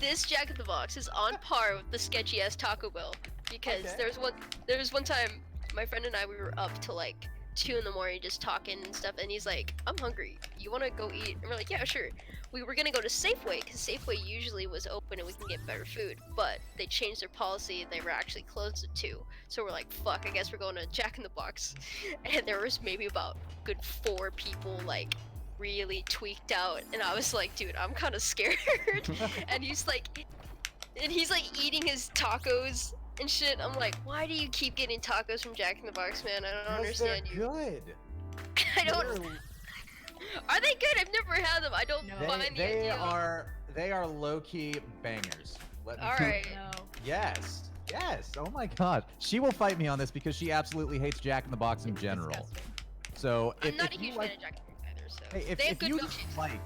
this Jack in the Box is on par with the sketchy ass Taco Bell because Okay. there was one time my friend and I, we were up till like 2 in the morning just talking and stuff, and he's like, I'm hungry, you want to go eat? And we're like, yeah, sure. We were gonna go to Safeway because Safeway usually was open and we can get better food, but they changed their policy and they were actually closed at 2. So we're like, fuck, I guess we're going to Jack in the Box. And there was maybe about good 4 people like really tweaked out, and I was like, dude, I'm kind of scared. And he's like eating his tacos and shit. I'm like, why do you keep getting tacos from Jack in the Box, man? I don't understand you. Good. I don't. Are they good? I've never had them. I don't No. find the They idea. are low-key bangers. Let me All right. No. Yes. Oh my god. She will fight me on this because she absolutely hates Jack in the Box in general. Disgusting. So I'm if, not a if you huge like, fan of Jack in the Box either. So hey, they have if good you milkshakes.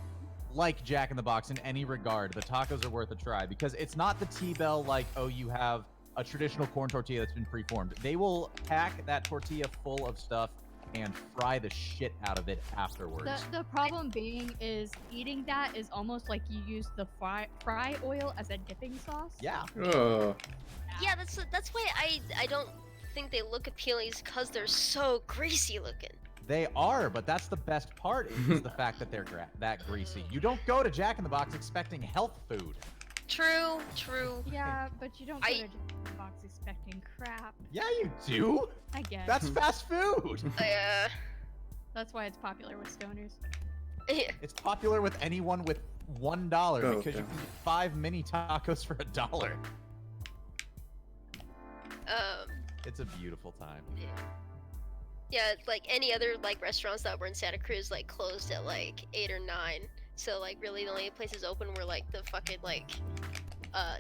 like Jack in the Box in any regard, the tacos are worth a try because it's not the T-Bell like, oh, you have a traditional corn tortilla that's been preformed. They will pack that tortilla full of stuff and fry the shit out of it afterwards. The problem being is eating that is almost like you use the fry oil as a dipping sauce. Yeah. Oh. Yeah, that's why I don't think they look appealing, is because they're so greasy looking. They are, but that's the best part is the fact that they're that greasy. You don't go to Jack in the Box expecting health food. True, true. Yeah, but you don't go to Jack in the Box expecting crap. Yeah, you do. I guess. That's fast food. That's why it's popular with stoners. It's popular with anyone with $1 because you can get 5 mini tacos for $1. It's a beautiful time. Yeah, like any other like restaurants that were in Santa Cruz like closed at like 8 or 9. So like really the only places open were like the fucking like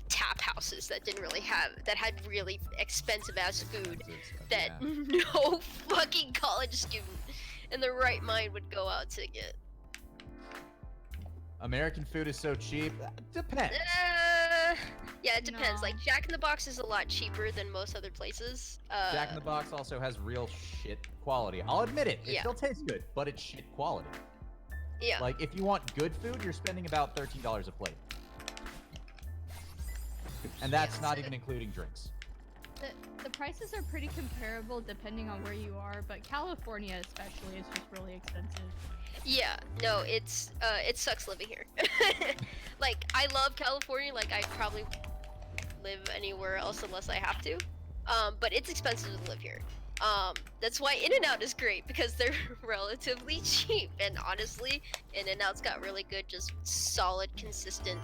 tap houses that didn't really have that had really expensive ass food that no fucking college student in their right mind would go out to get. American food is so cheap. Depends. Yeah, it depends. No. Like Jack in the Box is a lot cheaper than most other places. Jack in the Box also has real shit quality. I'll admit it. It still tastes good, but it's shit quality. Yeah. Like if you want good food, you're spending about $13 a plate. And that's not even including drinks. The prices are pretty comparable depending on where you are, but California especially is just really expensive. Yeah, no, it's it sucks living here. Like I love California, like I probably live anywhere else unless I have to. But it's expensive to live here. That's why In-N-Out is great because they're relatively cheap, and honestly, In-N-Out's got really good, just solid, consistent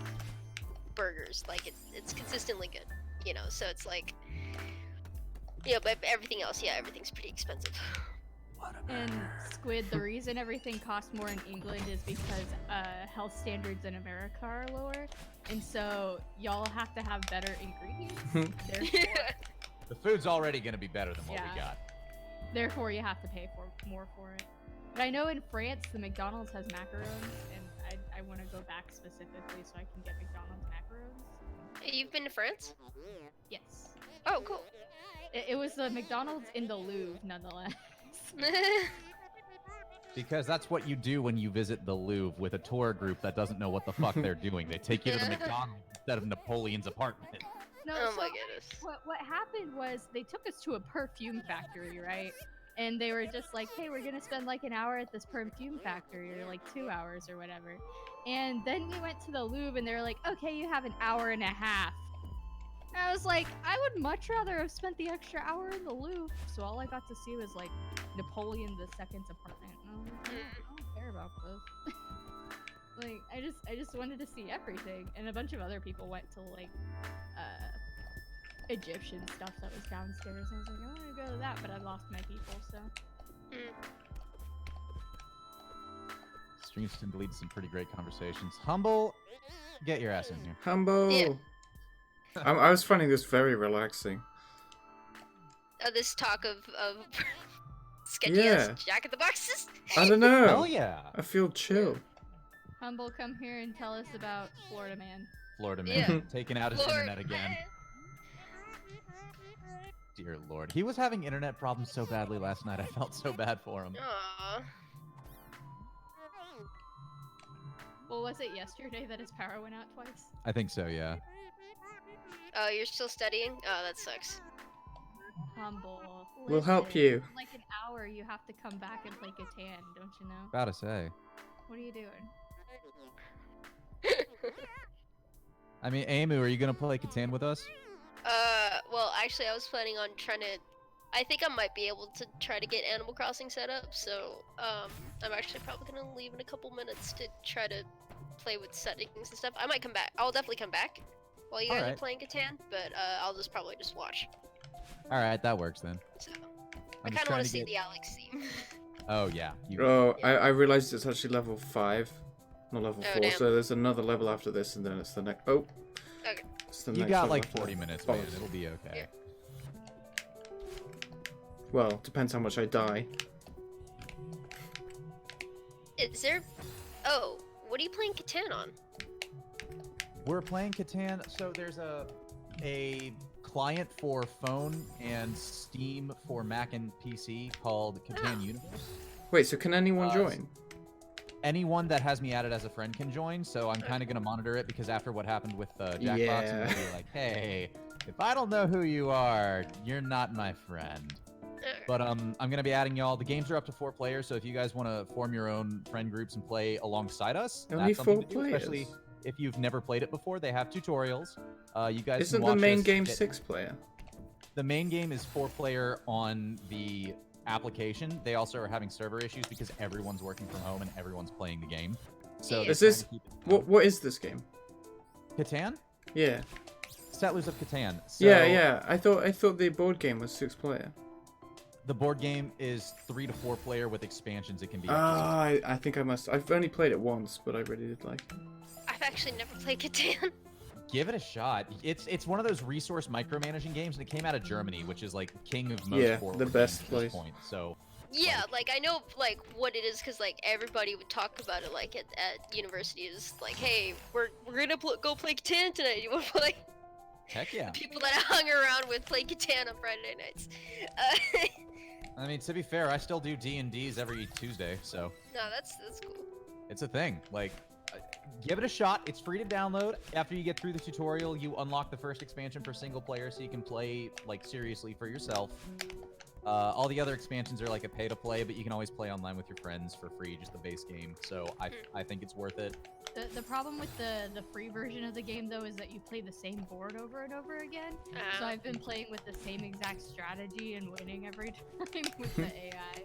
burgers. Like it's consistently good, you know. So it's like, yeah, but everything else, yeah, everything's pretty expensive. And Squid, the reason everything costs more in England is because health standards in America are lower, and so y'all have to have better ingredients. Therefore, The food's already going to be better than what we got. therefore, you have to pay more for it. But I know in France, the McDonald's has macarons, and I want to go back specifically so I can get McDonald's macarons. You've been to France? Yes. Oh, cool. It was the McDonald's in the Louvre, nonetheless. Because that's what you do when you visit the Louvre with a tour group that doesn't know what the fuck they're doing. They take you to the McDonald's instead of Napoleon's apartment. No, Oh so my goodness. what happened was they took us to a perfume factory, right? And they were just like, hey, we're gonna spend like an hour at this perfume factory, or like 2 hours or whatever. And then we went to the Louvre and they were like, okay, you have an hour and a half. And I was like, I would much rather have spent the extra hour in the Louvre. So all I got to see was like Napoleon II's apartment. And I was like, I don't care about this. Like, I just wanted to see everything. And a bunch of other people went to like Egyptian stuff that was downstairs. And I was like, I want to go to that, but I lost my people, so. Streamston leads some pretty great conversations. Humble, get your ass in here. Humble. Yeah. I was finding this very relaxing. This talk of sketchy Yeah. ass Jack in the Boxes. I don't know. Hell yeah. I feel chill. Humble, come here and tell us about Florida Man. Florida man Yeah. taking out his internet again. Dear Lord. He was having internet problems so badly last night. I felt so bad for him. Aww. Well, was it yesterday that his power went out twice? I think so, yeah. Oh, you're still studying? Oh, that sucks. Humble. We'll help you. In like an hour, you have to come back and play Catan, don't you know? About to say. What are you doing? I mean, Amu, are you gonna play Catan with us? Well, actually, I was planning on trying to. I think I might be able to try to get Animal Crossing set up, so I'm actually probably gonna leave in a couple minutes to try to play with settings and stuff. I might come back. I'll definitely come back while you guys are playing Catan, but I'll just probably just watch. All right, that works then. So I I'm kind just of trying want to to see get- the Alex theme. Oh yeah. Oh, I realized it's actually level 5, not level Oh, 4. damn. So there's another level after this, and then it's the next. Oh. Okay. It's the You next got level like after 40 that. minutes, man. Bollocks. It'll be okay. Yeah. Well, depends how much I die. Is there? Oh, what are you playing Catan on? We're playing Catan, so there's a client for phone and Steam for Mac and PC called Catan Universe. Wait, so can anyone join? Anyone that has me added as a friend can join, so I'm kind of going to monitor it because after what happened with Jackbox, I'm Yeah. going to be like, hey, if I don't know who you are, you're not my friend. But I'm gonna be adding y'all. The games are up to 4 players, so if you guys want to form your own friend groups and play alongside us, Only that's something 4 to do. Especially players. if you've never played it before, they have tutorials. You guys Isn't can the watch main us game get- 6 player? The main game is 4-player on the application. They also are having server issues because everyone's working from home and everyone's playing the game. So Is they're Is trying this to keep it down. what is this game? Catan? Yeah. Settlers of Catan. So Yeah. I thought the board game was 6 player. The board game is 3 to 4 player with expansions. It can be. Up to Ah, I think I must. I've only played it once, but I really did like it. I've actually never played Catan. Give it a shot. It's one of those resource micromanaging games, and it came out of Germany, which is like king of most Yeah, forward the best games at this place. point. So Yeah, like I know like what it is because like everybody would talk about it like at university is like, hey, we're gonna go play Catan tonight. You wanna play? heck yeah. People that I hung around with play Catan on Friday nights. I mean, to be fair, I still do D&Ds every Tuesday, so No, that's cool. it's a thing. Like, give it a shot. It's free to download. After you get through the tutorial, you unlock the first expansion for single player, so you can play like seriously for yourself. All the other expansions are like a pay to play, but you can always play online with your friends for free, just the base game. So I think it's worth it. The problem with the free version of the game though is that you play the same board over and over again. So I've been playing with the same exact strategy and winning every time with the AI.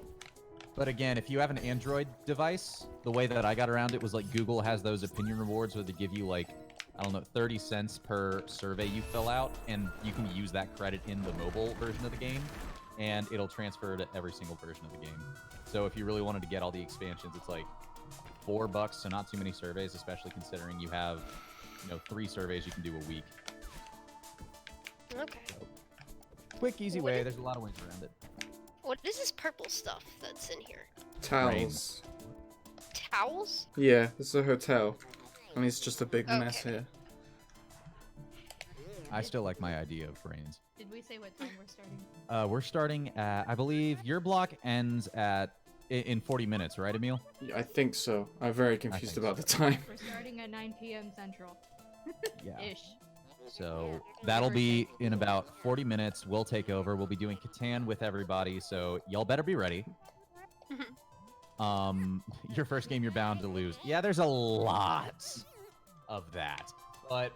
But again, if you have an Android device, the way that I got around it was like Google has those opinion rewards where they give you like, I don't know, 30 cents per survey you fill out, and you can use that credit in the mobile version of the game, and it'll transfer to every single version of the game. So if you really wanted to get all the expansions, it's like $4, so not too many surveys, especially considering you have, 3 surveys you can do a week. Okay. Quick, easy way. There's a lot of ways around it. What is this purple stuff that's in here? Towels. Towels? Yeah, this is a hotel. I mean, it's just a big Okay. mess here. I still like my idea of brains. Did we say what time we're starting? We're starting at, I believe, your block ends in 40 minutes, right, Emil? Yeah, I think so. I'm very confused think about so. the time. We're starting at 9 p.m. Central. Yeah. Ish. So that'll be in about 40 minutes. We'll take over. We'll be doing Catan with everybody, so y'all better be ready. Your first game, you're bound to lose. Yeah, there's a lot of that. But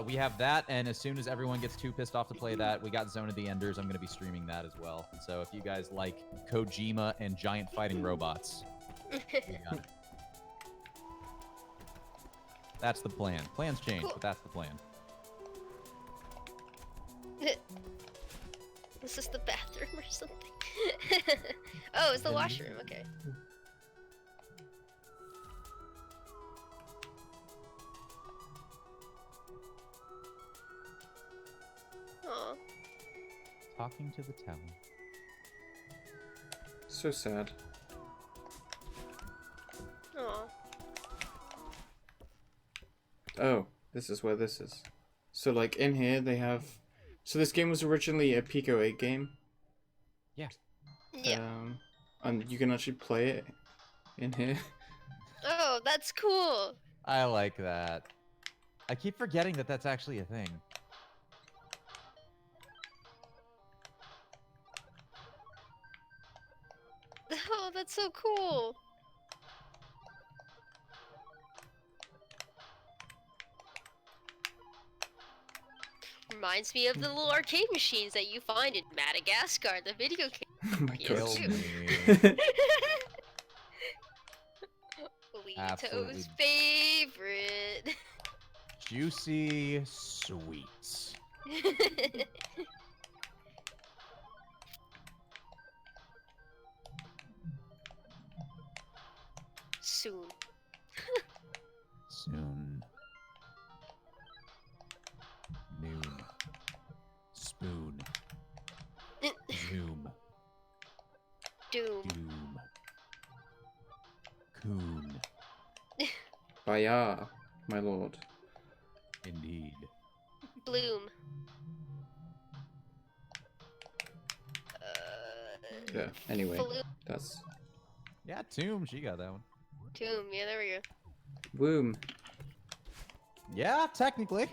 we have that, and as soon as everyone gets too pissed off to play that, we got Zone of the Enders. I'm going to be streaming that as well. So if you guys like Kojima and giant fighting robots, we got it. That's the plan. Plans change, but that's the plan. Is this the bathroom or something? Oh, it's the washroom. Okay. Aw. Talking to the tower. So sad. Aw. Oh, this is where this is. So, like, in here they have... So this game was originally a Pico 8 game. Yeah. Yeah. And you can actually play it in here. Oh, that's cool. I like that. I keep forgetting that that's actually a thing. Oh, that's so cool. Reminds me of the little arcade machines that you find in Madagascar, the video game. Oh my Kill god. me. Lito's Absolutely. favorite. Juicy sweets. Soon. Soon. Noon. Spoon. Zoom. Doom. Doom. Coon. Baya, my lord. Indeed. Bloom. Yeah, anyway, Flu- that's... Yeah, Tomb. She got that one. Doom. Yeah, there we go. Womb. Yeah, technically.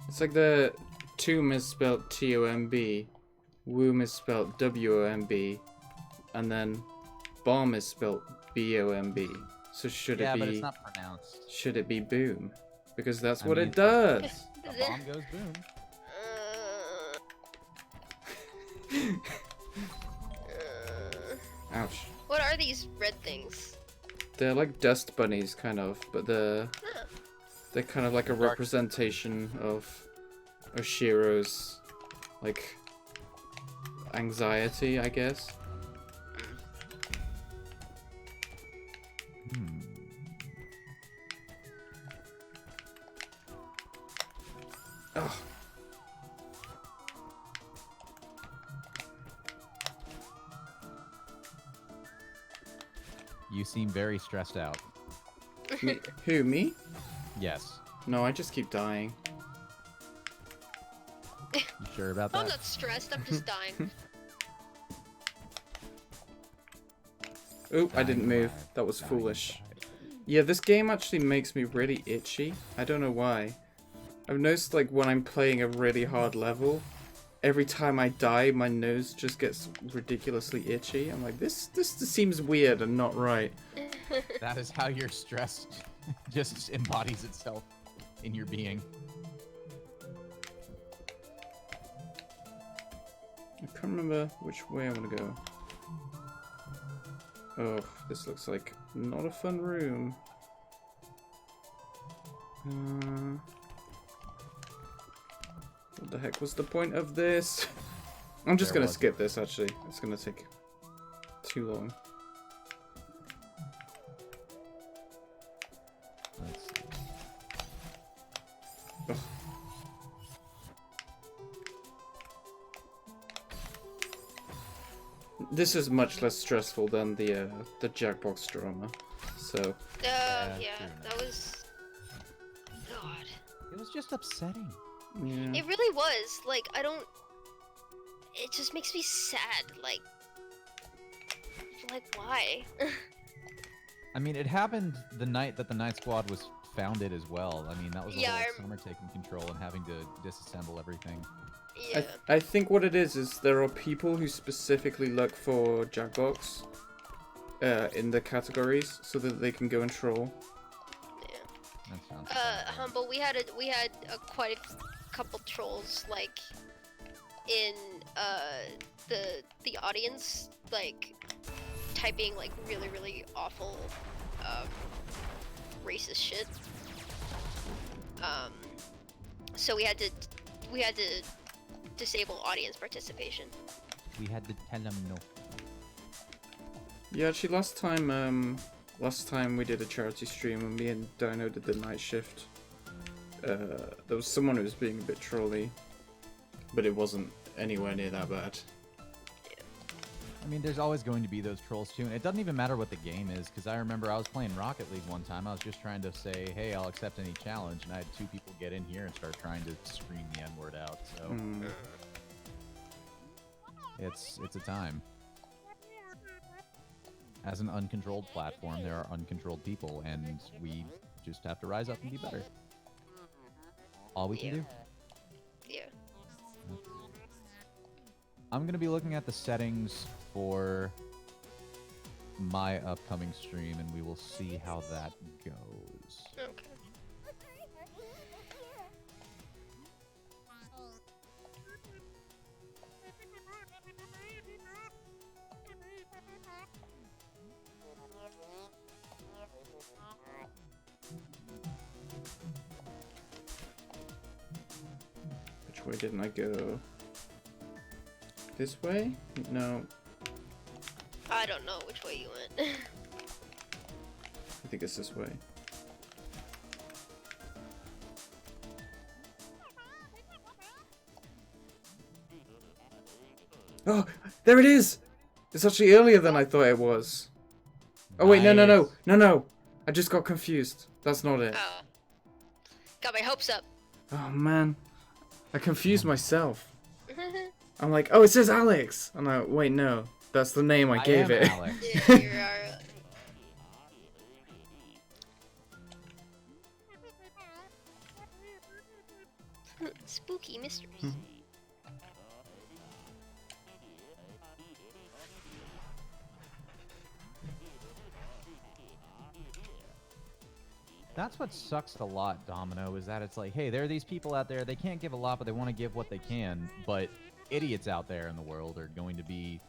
It's like the tomb is spelled T-O-M-B. womb is spelled W-O-M-B, and then bomb is spelled B-O-M-B. So should it be? But it's not pronounced. Should it be boom? Because that's I what mean, it does. A bomb goes boom. Ouch. What are these red things? They're like dust bunnies, kind of, but they're kind of like a representation of Oshiro's like anxiety, I guess. Oh. You seem very stressed out. Me, who, me? Yes. No, I just keep dying. You sure about that? I'm not stressed, I'm just dying. Oop, I didn't move. That was foolish. Yeah, this game actually makes me really itchy. I don't know why. I've noticed, like, when I'm playing a really hard level, every time I die, my nose just gets ridiculously itchy. I'm like, this seems weird and not right. That is how your stress just embodies itself in your being. I can't remember which way I want to go. Oh, this looks like not a fun room. What the heck was the point of this? I'm just gonna skip this, actually. It's gonna take too long. Let's see. Ugh. This is much less stressful than the Jackbox drama, so... Yeah, that was... God. It was just upsetting. Yeah. It really was. Like, I don't... It just makes me sad. Like, why? I mean, it happened the night that the Night Squad was founded as well. I mean, that was the whole summer taking control and having to disassemble everything. Yeah. I think what it is there are people who specifically look for Jackbox in the categories so that they can go and troll. Yeah. That sounds Humble, we had quite a couple trolls, like, in the audience, like, typing, like, really awful racist shit. So we had to disable audience participation. We had to tell them no. Yeah, actually last time we did a charity stream and me and Dino did the night shift, there was someone who was being a bit trolly, but it wasn't anywhere near that bad. I mean, there's always going to be those trolls too, and it doesn't even matter what the game is, because I remember I was playing Rocket League one time. I was just trying to say, hey, I'll accept any challenge, and I had two people get in here and start trying to scream the N-word out, so... It's a time. As an uncontrolled platform, there are uncontrolled people, and we just have to rise up and be better. All we can do. Yeah. I'm going to be looking at the settings for my upcoming stream, and we will see how that goes. Okay. Which way didn't I go? This way? No. I don't know which way you went. I think it's this way. Oh, there it is! It's actually earlier than I thought it was. Oh wait, no. I just got confused. That's not it. Oh. Got my hopes up. Oh man. I confused myself. I'm like, oh, it says Alex! And I, wait, no. That's the name I gave it. Alex. Yeah, you are. Spooky mysteries. That's what sucks a lot, Domino, is that it's like, hey, there are these people out there, they can't give a lot, but they want to give what they can, but idiots out there in the world are going to be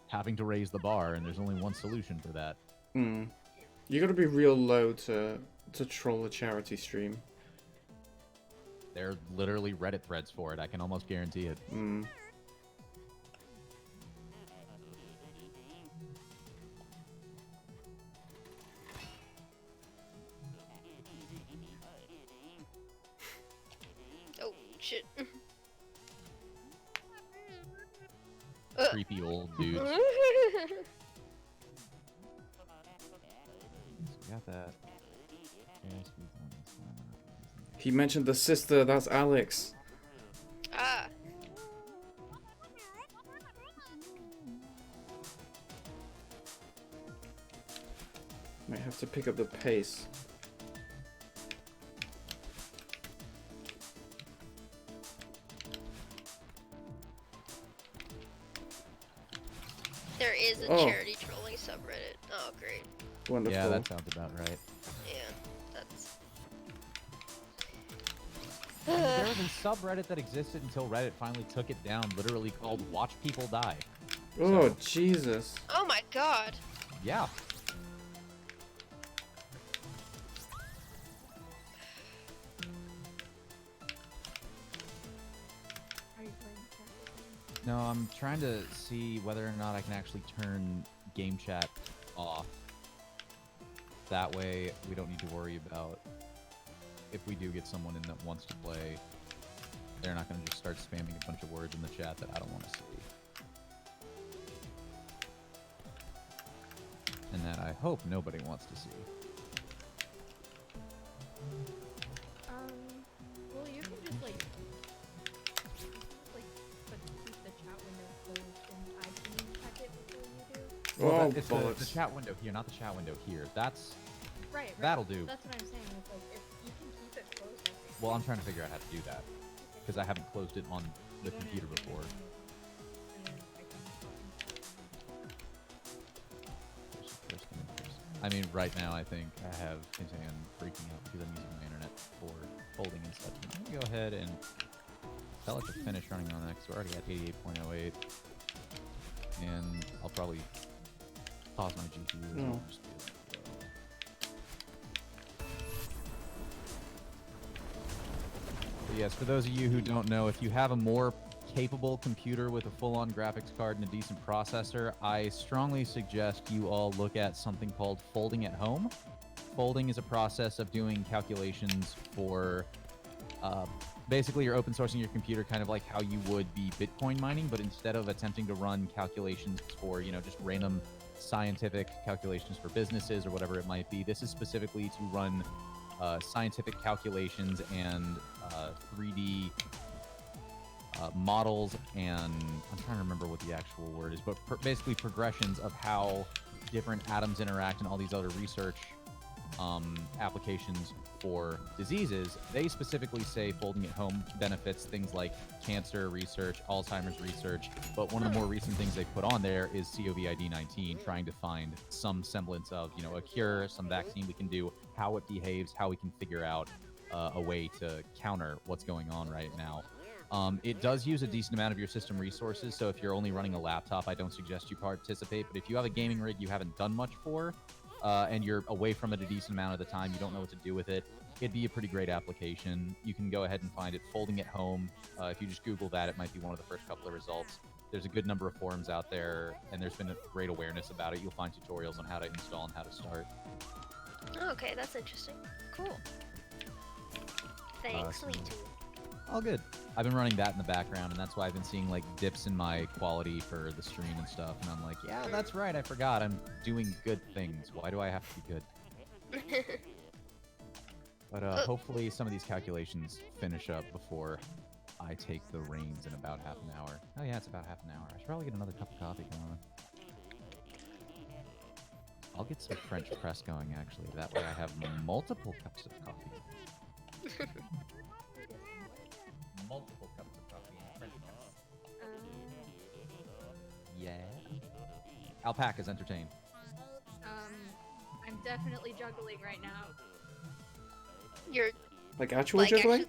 having to raise the bar, and there's only one solution for that. Hmm. You gotta be real low to troll a charity stream. There are literally Reddit threads for it, I can almost guarantee it. Hmm. Oh shit. Creepy old dudes. Got that. He mentioned the sister, that's Alex. Ah. Might have to pick up the pace. There is a Oh. charity trolling subreddit. Oh, great. Wonderful. Yeah, that sounds about right. Yeah, that's. There was a subreddit that existed until Reddit finally took it down, literally called Watch People Die. Oh, So, Jesus. Oh my god. yeah. Are you playing chat? No, I'm trying to see whether or not I can actually turn game chat off. That way, we don't need to worry about if we do get someone in that wants to play, they're not going to just start spamming a bunch of words in the chat that I don't want to see. And that I hope nobody wants to see. Well, you can just like keep the chat window closed, and I can check it before you do. Oh, It's bollocks. the chat window here, not the chat window here. That's Right. That'll do. That's what I'm saying. It's like if you can keep it closed. I think. well, I'm trying to figure out how to do that because I haven't closed it on the computer before. I mean, right now I think I have Tintan freaking out because I'm using my internet for folding and such. I'm gonna go ahead and tell it to finish running on that because we're already at 88.08, and I'll probably pause my GPU. As well. Just be like, But yes, for those of you who don't know, if you have a more capable computer with a full-on graphics card and a decent processor, I strongly suggest you all look at something called folding at home. Folding is a process of doing calculations for basically you're open sourcing your computer kind of like how you would be Bitcoin mining, but instead of attempting to run calculations for, just random scientific calculations for businesses or whatever it might be, this is specifically to run scientific calculations and 3D models, and I'm trying to remember what the actual word is, but basically progressions of how different atoms interact and all these other research applications for diseases. They specifically say folding at home benefits things like cancer research, Alzheimer's research, but one of the more recent things they put on there is COVID-19, trying to find some semblance of, a cure, some vaccine we can do, how it behaves, how we can figure out a way to counter what's going on right now. It does use a decent amount of your system resources, so if you're only running a laptop, I don't suggest you participate, but if you have a gaming rig you haven't done much for, and you're away from it a decent amount of the time, you don't know what to do with it, it'd be a pretty great application. You can go ahead and find it folding at home. If you just Google that, it might be one of the first couple of results. There's a good number of forums out there, and there's been a great awareness about it. You'll find tutorials on how to install and how to start. Okay, that's interesting. Cool. Thanks, Lito. All good. I've been running that in the background, and that's why I've been seeing like dips in my quality for the stream and stuff. And I'm like, yeah, that's right. I forgot. I'm doing good things. Why do I have to be good? But hopefully some of these calculations finish up before I take the reins in about half an hour. Oh yeah, it's about half an hour. I should probably get another cup of coffee going. I'll get some French press going, actually. That way I have multiple cups of coffee. Multiple cups of coffee and French press. Yeah. Alpaca's entertained. I'm definitely juggling right now. You're Like actual like juggling?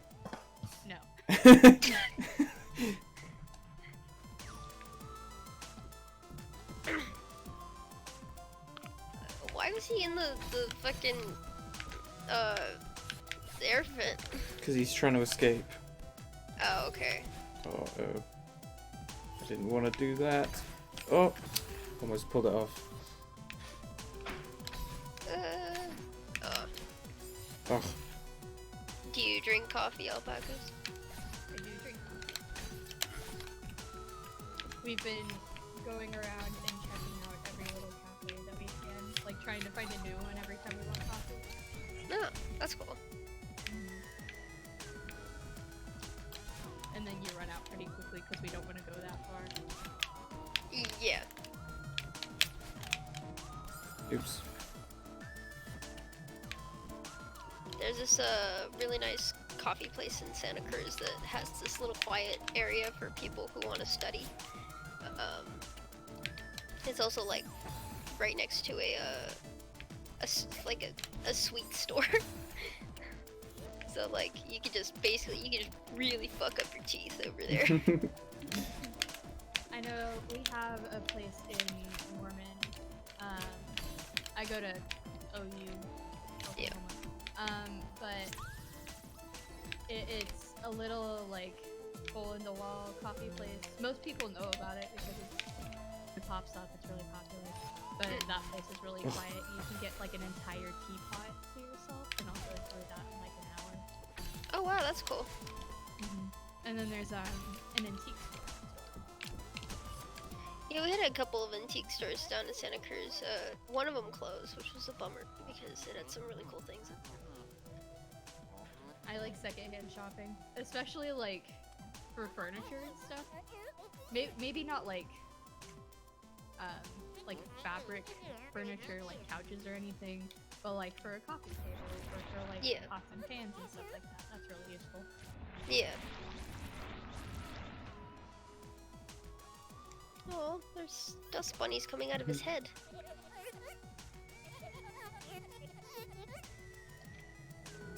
No. why was he in the fucking air vent? Because he's trying to escape. Oh, okay. Oh, I didn't want to do that. Oh, almost pulled it off. Oh. Oh, Do you drink coffee, alpacas? I do drink coffee. We've been going around and checking out every little cafe that we can, like trying to find a new one every time we want coffee. No, that's cool. And then you run out pretty quickly because we don't want to go that far. Yeah. oops. There's this really nice coffee place in Santa Cruz that has this little quiet area for people who want to study. It's also like right next to a sweet store. So like you could just really fuck up your teeth over there. I know we have a place in Mormon. I go to OU, Yeah. Oklahoma. But it's a little like hole in the wall coffee place. Most people know about it because it pops up. It's really popular. But that place is really quiet. You can get like an entire teapot to yourself, and I'll go through that in like an hour. Oh wow, that's cool. And then there's an antique store. Yeah, we had a couple of antique stores down in Santa Cruz. One of them closed, which was a bummer because it had some really cool things. I like secondhand shopping, especially like for furniture and stuff. Maybe not like fabric furniture, like couches or anything, but like for a coffee table or for like pots and pans and stuff like that. That's really useful. Yeah. Oh, there's dust bunnies coming out of his head.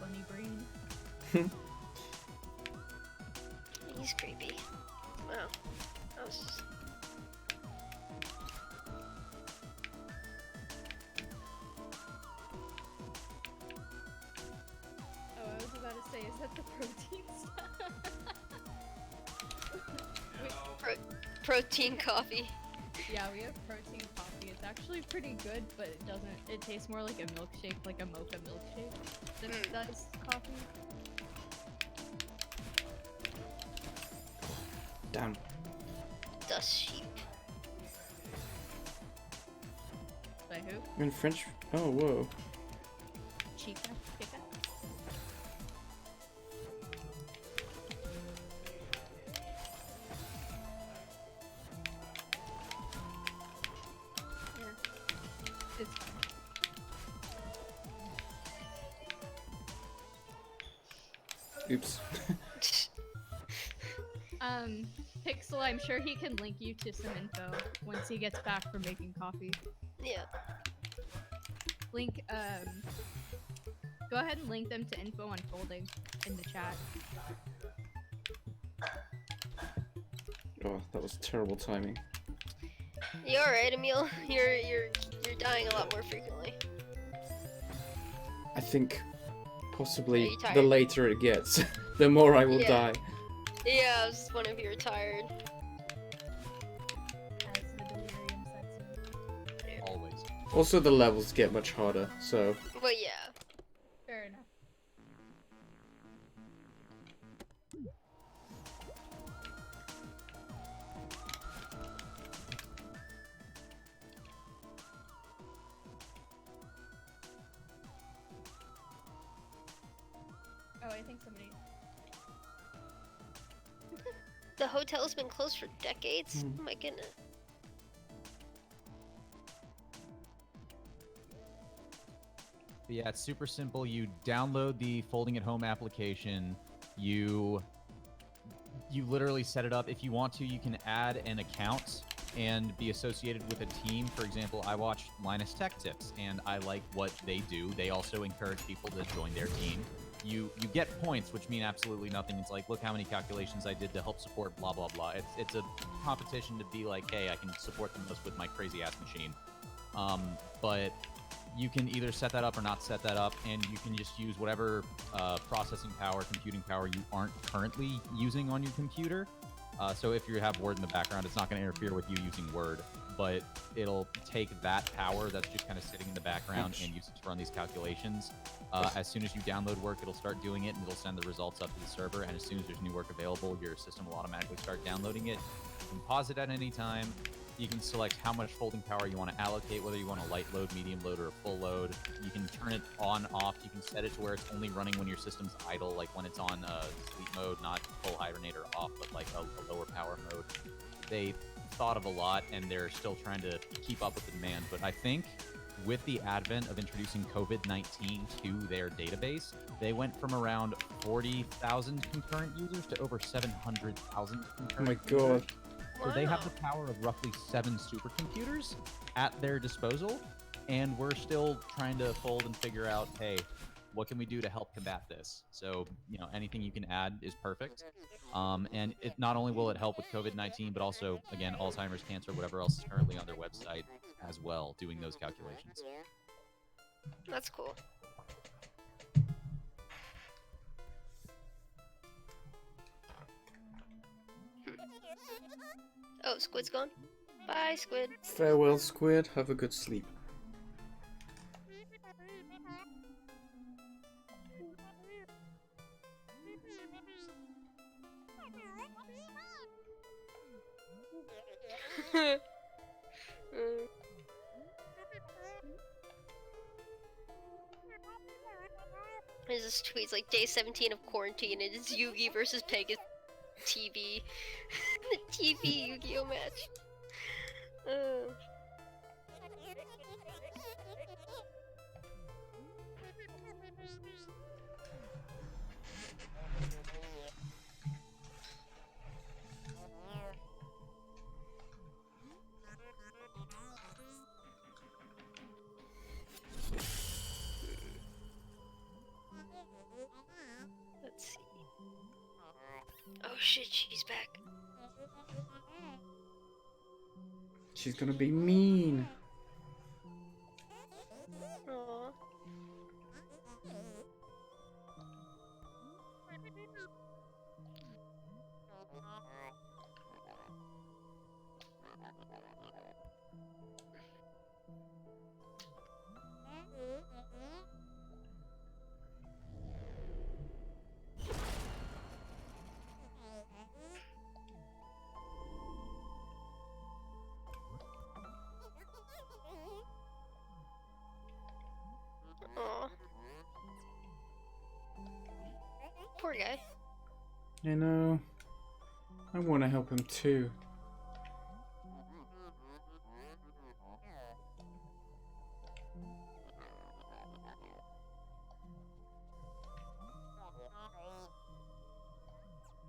Bunny brain. He's creepy. Wow. That was just... Oh, I was about to say, is that the protein stuff? Protein coffee. Yeah, we have protein coffee. It's actually pretty good, but it tastes more like a milkshake, like a mocha milkshake than it does coffee. Damn. Dust sheep. By who? In French. Oh, whoa. Chica? Chica? Yeah. It's fine. Oops. Pixel, I'm sure he can link you to some info once he gets back from making coffee. Yeah. Link, go ahead and link them to info on folding in the chat. Oh, that was terrible timing. You alright, Emil? You're dying a lot more frequently. I think possibly Are you the tired? later it gets, the more I will Yeah. die. Yeah, I was just wondering if you were tired. As the delirium sets in. Always. Also, the levels get much harder, so... But yeah. Fair enough. Oh, I think somebody... The hotel's been closed for decades? Mhm. Oh my goodness. But yeah, it's super simple. You download the Folding at Home application. You literally set it up. If you want to, you can add an account and be associated with a team. For example, I watch Linus Tech Tips, and I like what they do. They also encourage people to join their team. you get points, which mean absolutely nothing. It's like, look how many calculations I did to help support blah blah blah. It's a competition to be like, hey, I can support the most with my crazy ass machine. But you can either set that up or not set that up, and you can just use whatever processing power, computing power you aren't currently using on your computer. So if you have Word in the background, it's not going to interfere with you using Word, but it'll take that power that's just kind of sitting in the background and use it to run these calculations. As soon as you download work, it'll start doing it, and it'll send the results up to the server, and as soon as there's new work available, your system will automatically start downloading it. You can pause it at any time. You can select how much folding power you want to allocate, whether you want a light load, medium load, or a full load. You can turn it on, off. You can set it to where it's only running when your system's idle, like when it's on sleep mode, not full hibernate or off, but like a lower power mode. They thought of a lot, and they're still trying to keep up with the demand. But I think with the advent of introducing COVID-19 to their database, they went from around 40,000 concurrent users to over 700,000 concurrent Oh my users. god. So they have the power of roughly 7 supercomputers at their disposal, and we're still trying to fold and figure out, hey, what can we do to help combat this? So, you know, anything you can add is perfect. And it not only will it help with COVID-19, but also, again, Alzheimer's, cancer, whatever else is currently on their website as well, doing those calculations. That's cool. Oh, Squid's gone. Bye, Squid. Farewell, Squid. Have a good sleep. There's this tweet's like day 17 of quarantine, and it's Yugi versus Pegasus TV. The TV Yu-Gi-Oh match. Let's see. Oh shit, she's back. She's gonna be mean. Aww. Aw. Poor guy. You know, I want to help him too.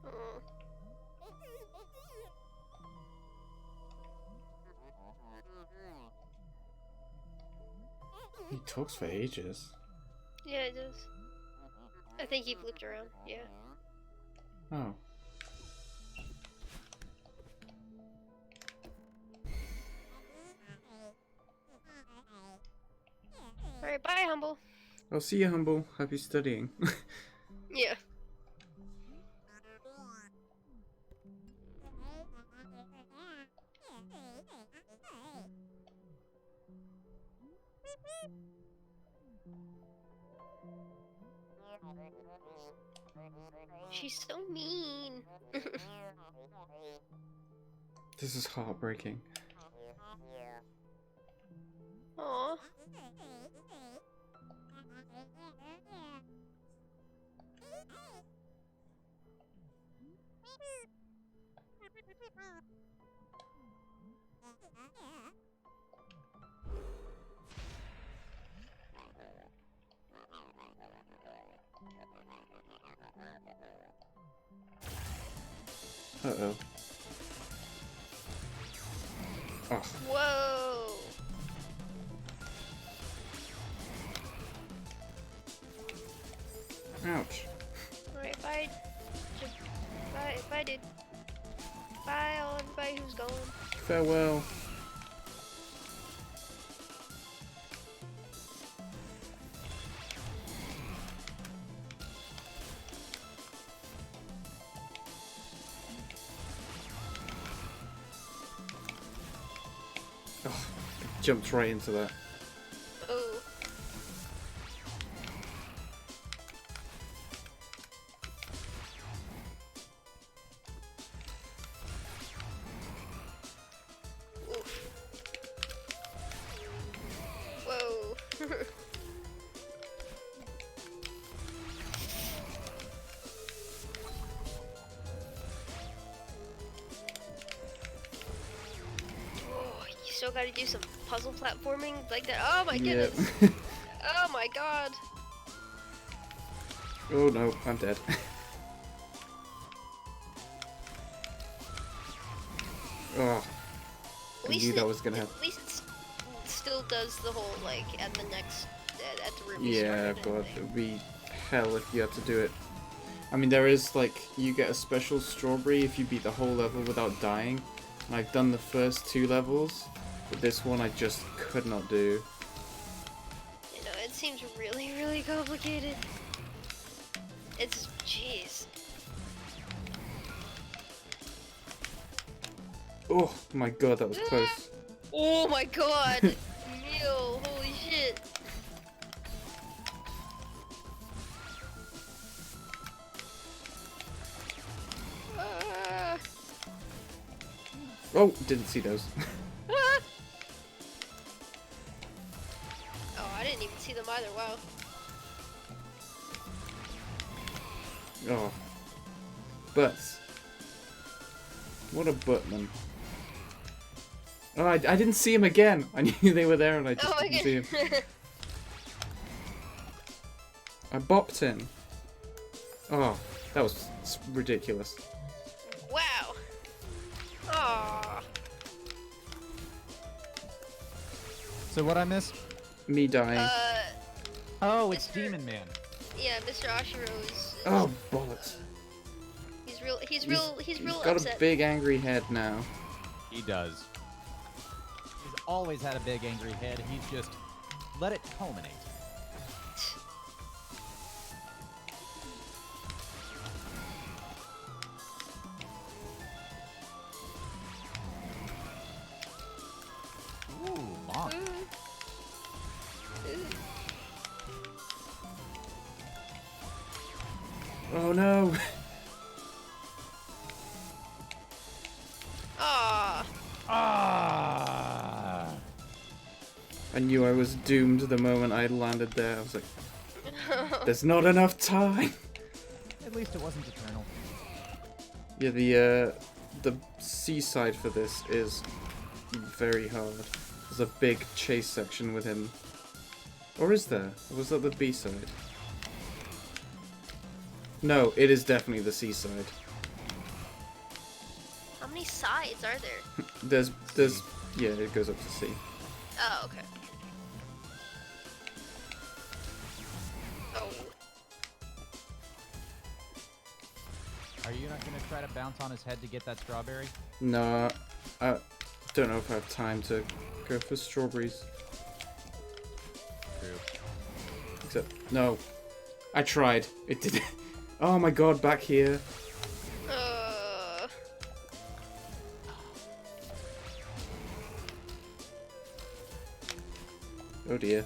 Aw. He talks for ages. Yeah, it does. I think he flipped around. Yeah. Oh. Alright, bye, Humble. I'll see you, Humble. Happy studying. Yeah. She's so mean. This is heartbreaking. Aw. Uh-oh. Oh, Whoa. Ouch. Alright, bye. Bye, bye, dude. Bye, all everybody who's going. Farewell. Oh, I jumped right into that. Oh. Oof. Whoa. Oh, you still gotta do some puzzle platforming like that. Oh my Yeah. goodness. Oh my god. Oh no, I'm dead. Oh, At I least knew that was gonna happen. At least it still does the whole like at the next at the room. Yeah, but it would be hell if you had to do it. I mean, there is like, you get a special strawberry if you beat the whole level without dying. And I've done the first 2 levels, but this one I just could not do. You know, it seems really, really complicated. It's jeez. Oh my god, that was close. Oh my god, Emil, holy shit. Ah. Oh, didn't see those. Ah. Oh, I didn't even see them either. Wow. Oh. Butts. What a buttman. Oh, I didn't see him again. I knew they were there and I just Oh my didn't see him. god. I bopped him. Oh, that was ridiculous. Wow. Aww. So what I miss? Me dying. Oh, it's Mr. Demon Man. Yeah, Mr. Ashiro is Oh, bollocks. he's real got upset. a big angry head now. He does. He's always had a big angry head. He's just let it culminate. Ooh, mom. Oh no. Aww. Ah. I knew I was doomed the moment I landed there. I was like, there's not enough time. At least it wasn't eternal. Yeah, the seaside for this is very hard. There's a big chase section with him. Or is there? Or was that the B-side? No, it is definitely the seaside. How many sides are there? There's, yeah, it goes up to C. Oh, okay. Oh. Are you not gonna try to bounce on his head to get that strawberry? No, I don't know if I have time to go for strawberries. True. Except, no. I tried. It did. Oh my god, back here. Oh dear.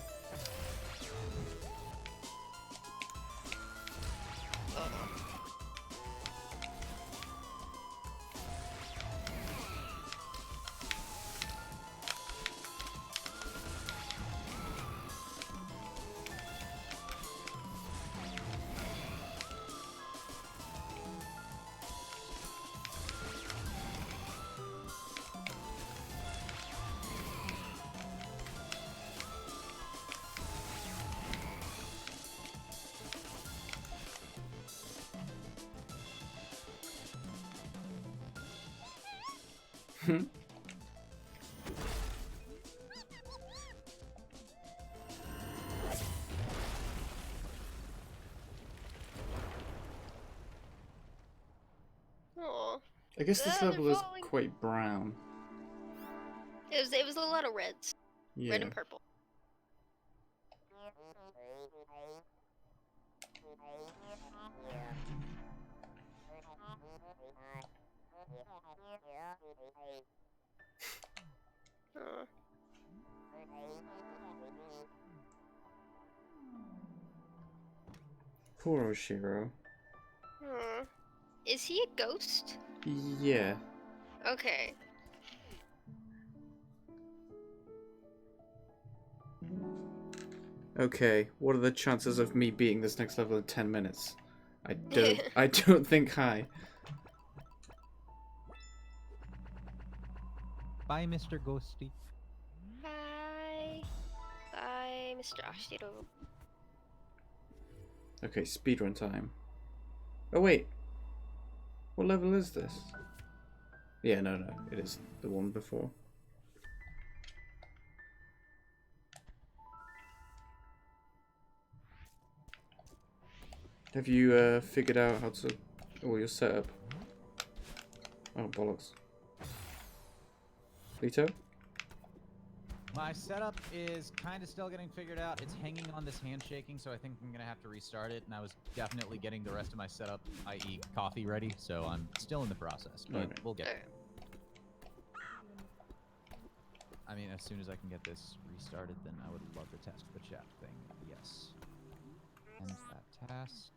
I guess this they're level is falling. quite brown. It was a lot of reds. Yeah. Red and purple. Oh. Poor Oshiro. Oh. Is he a ghost? Yeah. Okay. Okay, what are the chances of me beating this next level in 10 minutes? I don't think high. Bye, Mr. Ghosty. Bye. Bye, Mr. Ashiro. Okay, speedrun time. Oh wait. What level is this? Yeah, no, it is the one before. Have you figured out how to... your setup? Oh, bollocks. Lito? My setup is kind of still getting figured out. It's hanging on this handshaking, so I think I'm going to have to restart it. And I was definitely getting the rest of my setup, i.e. coffee, ready. So I'm still in the process, but Alright. we'll get there. I mean, as soon as I can get this restarted, then I would love to test the chat thing. Yes. End that task.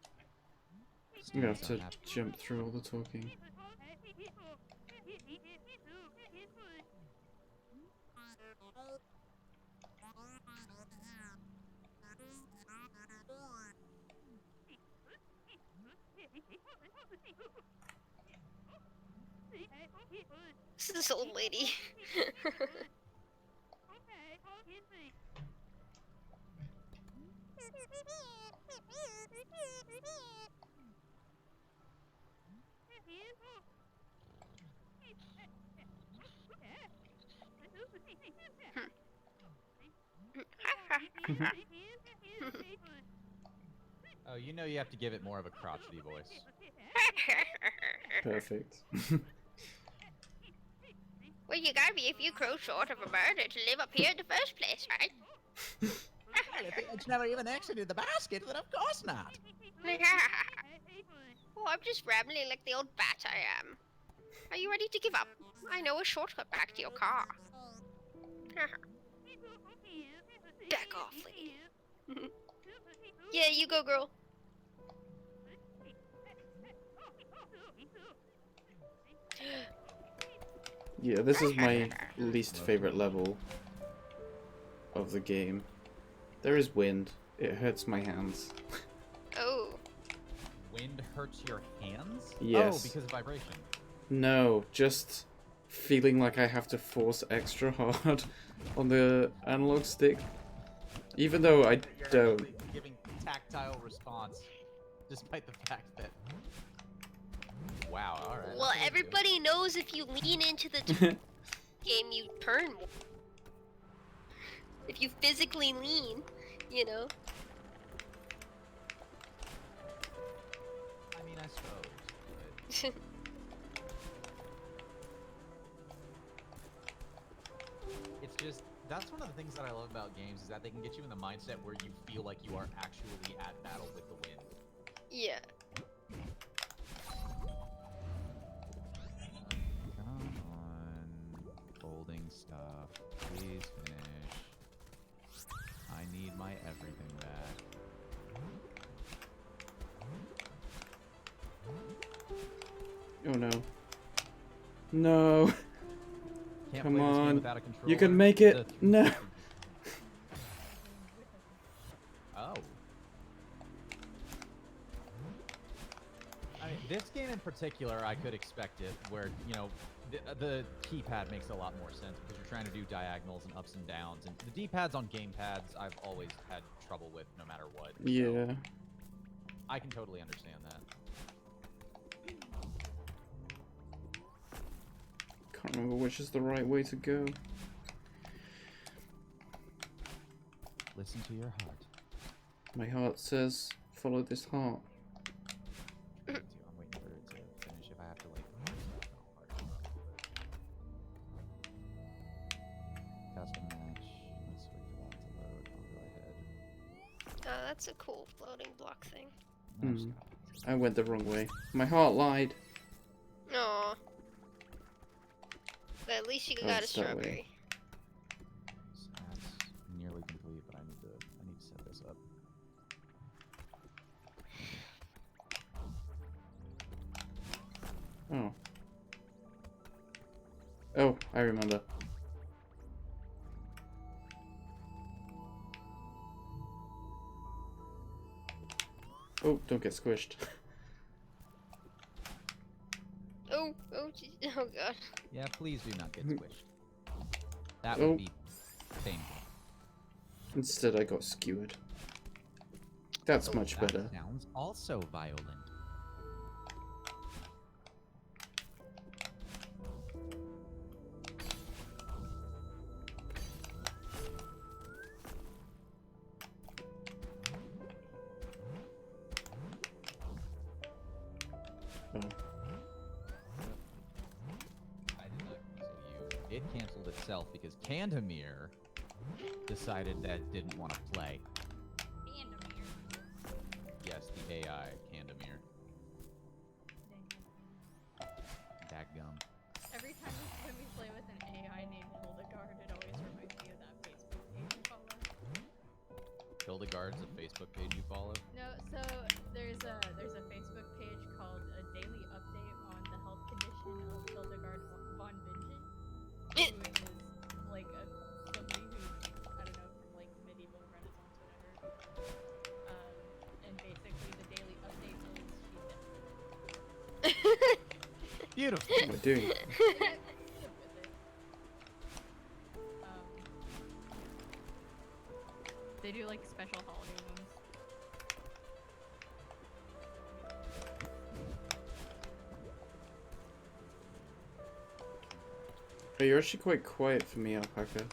I'm gonna have to jump through all the talking. This old lady. Oh, you know you have to give it more of a crotchety voice. Perfect. Well, you gotta be a few crows short of a murder to live up here in the first place, right? Well, if it's never even exited the basket, then of course not. Oh, I'm just rambling like the old bat I am. Are you ready to give up? I know a shortcut back to your car. Back off, lady. Yeah, you go, girl. Yeah, this is my least favorite level of the game. There is wind. It hurts my hands. Oh. Wind hurts your hands? Yes. Oh, because of vibration. No, just feeling like I have to force extra hard on the analog stick. Even though I You're don't. actually giving tactile response, despite the fact that... Wow, alright. Well, everybody knows if you lean into the game, you turn more. If you physically lean, you know. I mean, I suppose. But... it's just... That's one of the things that I love about games, is that they can get you in the mindset where you feel like you are actually at battle with the wind. Yeah. Come on. Folding stuff. Please finish. I need my everything back. Oh no. No. Can't Come play this game on. without a controller. You can make it. No. Oh. I mean, this game in particular, I could expect it, where, you know, the keypad makes a lot more sense because you're trying to do diagonals and ups and downs, and the D-pads on gamepads I've always had trouble with no matter what. Yeah. So I can totally understand that. Can't remember which is the right way to go. Listen to your heart. My heart says, follow this heart. I'm waiting for it to finish if I have to, like... That's a cool floating block thing. Hmm. I went the wrong way. My heart lied. Aw. But at least you Oh, got a it's that way. strawberry. So that's nearly complete, but I need to set this up. Oh. Oh, I remember. Oh, don't get squished. Oh, geez. Oh god. Yeah, please do not get Mhm. squished. That Oh. would be painful. Instead, I got skewered. That's Oh, much that better. sounds also violent. Oh. I did not cancel you. It canceled itself because Candemir decided that it didn't want to play. Yes, the AI Candemir. Dadgum. Every time when we play with an AI named Hildegard, it always reminds me of that Facebook page you follow. Hildegard's a Facebook page you follow? No, so there's a Facebook page called A Daily Update on the Health Condition of Hildegard von Bingen, who is like somebody who's, I don't know, from like medieval Renaissance, whatever. And basically the daily update is she's dead. Beautiful. What am I doing? They do like special holiday ones. Oh, you're actually quite quiet for me, Alpaca.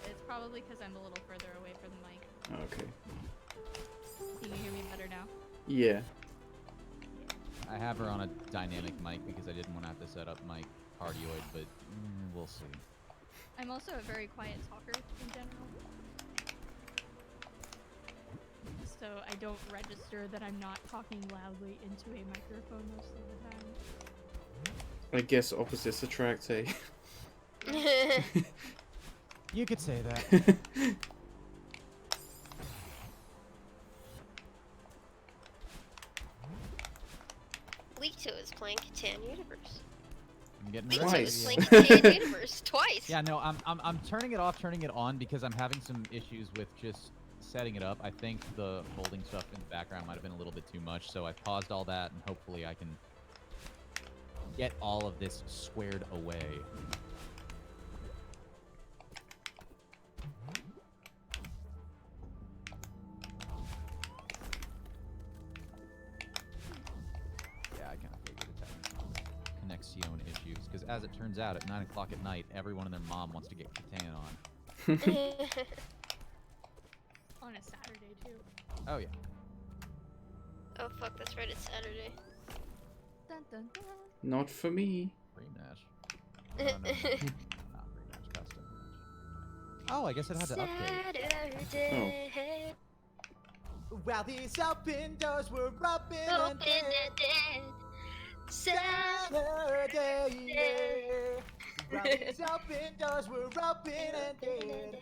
It's probably because I'm a little further away from the mic. Oh, okay. Can you hear me better now? Yeah. I have her on a dynamic mic because I didn't want to have to set up my cardioid, but we'll see. I'm also a very quiet talker in general. So I don't register that I'm not talking loudly into a microphone most of the time. I guess opposites attract, eh? You could say that. Lito is playing Catan Universe. I'm getting Lito ready. is Twice. playing Catan Universe twice. Yeah, no, I'm turning it off, turning it on because I'm having some issues with just setting it up. I think the folding stuff in the background might have been a little bit too much, so I paused all that, and hopefully I can get all of this squared away. Yeah, I kind of figured it's having some connection issues, because as it turns out, at 9 o'clock at night, everyone and their mom wants to get Catan on. On a Saturday too. Oh, yeah. Oh fuck, that's right, it's Saturday. Dun, dun, dun. Not for me. Rematch. No, no, no. Not rematch, custom match. Oh, I guess it had to update. Saturday. While these open doors were open Open and dead. Saturday, yeah. While these open doors were open and dead.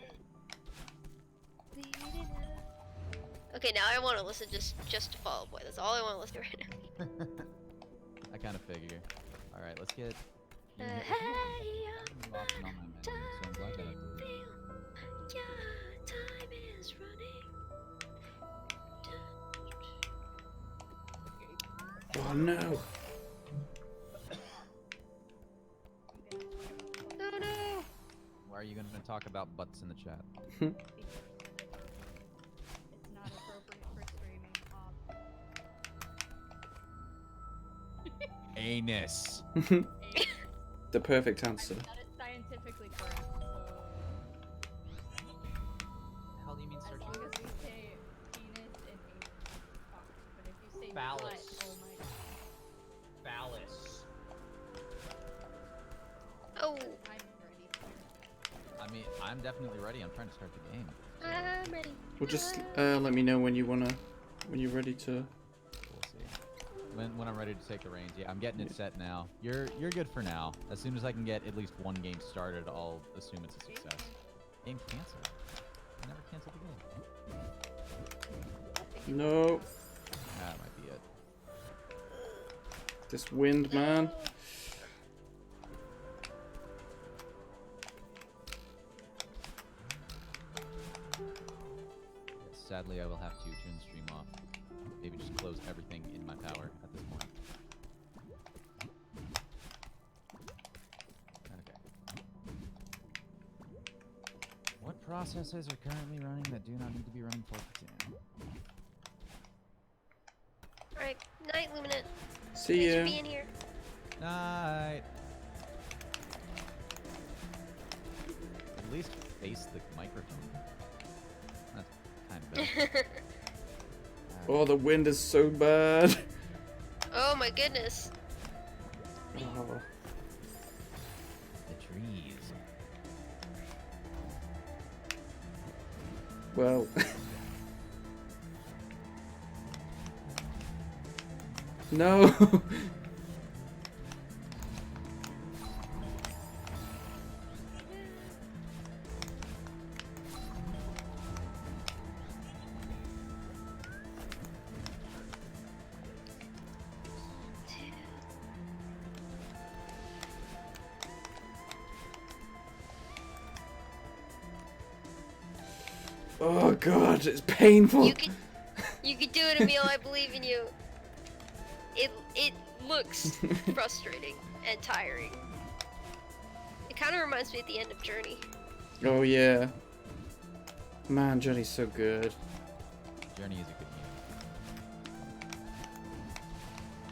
Okay, now I want to listen just to Fall Out Boy. That's all I want to listen to right now. I kind of figure. All right, let's get. You Hey, I'm watching on my menu, so I'm glad that I did. your time is running. Oh no. Oh no! Why are you going to talk about butts in the chat? It's not appropriate for streaming. Anus. The perfect answer. That is scientifically correct. So The hell do you mean as searching? long as we say penis and anus, it's fine. But if you say Phallus. butt, oh my god. Phallus. Oh, I'm ready for it. I mean, I'm definitely ready. I'm trying to start the game. I'm ready. Well, just let me know when you're ready to. We'll see. When I'm ready to take the reins. Yeah, I'm getting it set now. You're good for now. As soon as I can get at least one game started, I'll assume it's a success. Game canceled. I never canceled the game. No. That might be it. This wind, man. Sadly, I will have to turn the stream off. Maybe just close everything in my power at this point. Okay. What processes are currently running that do not need to be running for exam? Alright, night, Luminant. See Thanks ya. for being here. Night. At least face the microphone. That's kind of better. Oh, the wind is so bad. Oh my goodness. Oh. The trees. Well. No. Oh god, it's painful. You can do it, Emil. I believe in you. It looks frustrating and tiring. It kind of reminds me at the end of Journey. Oh yeah. Man, Johnny's so good. Journey is a good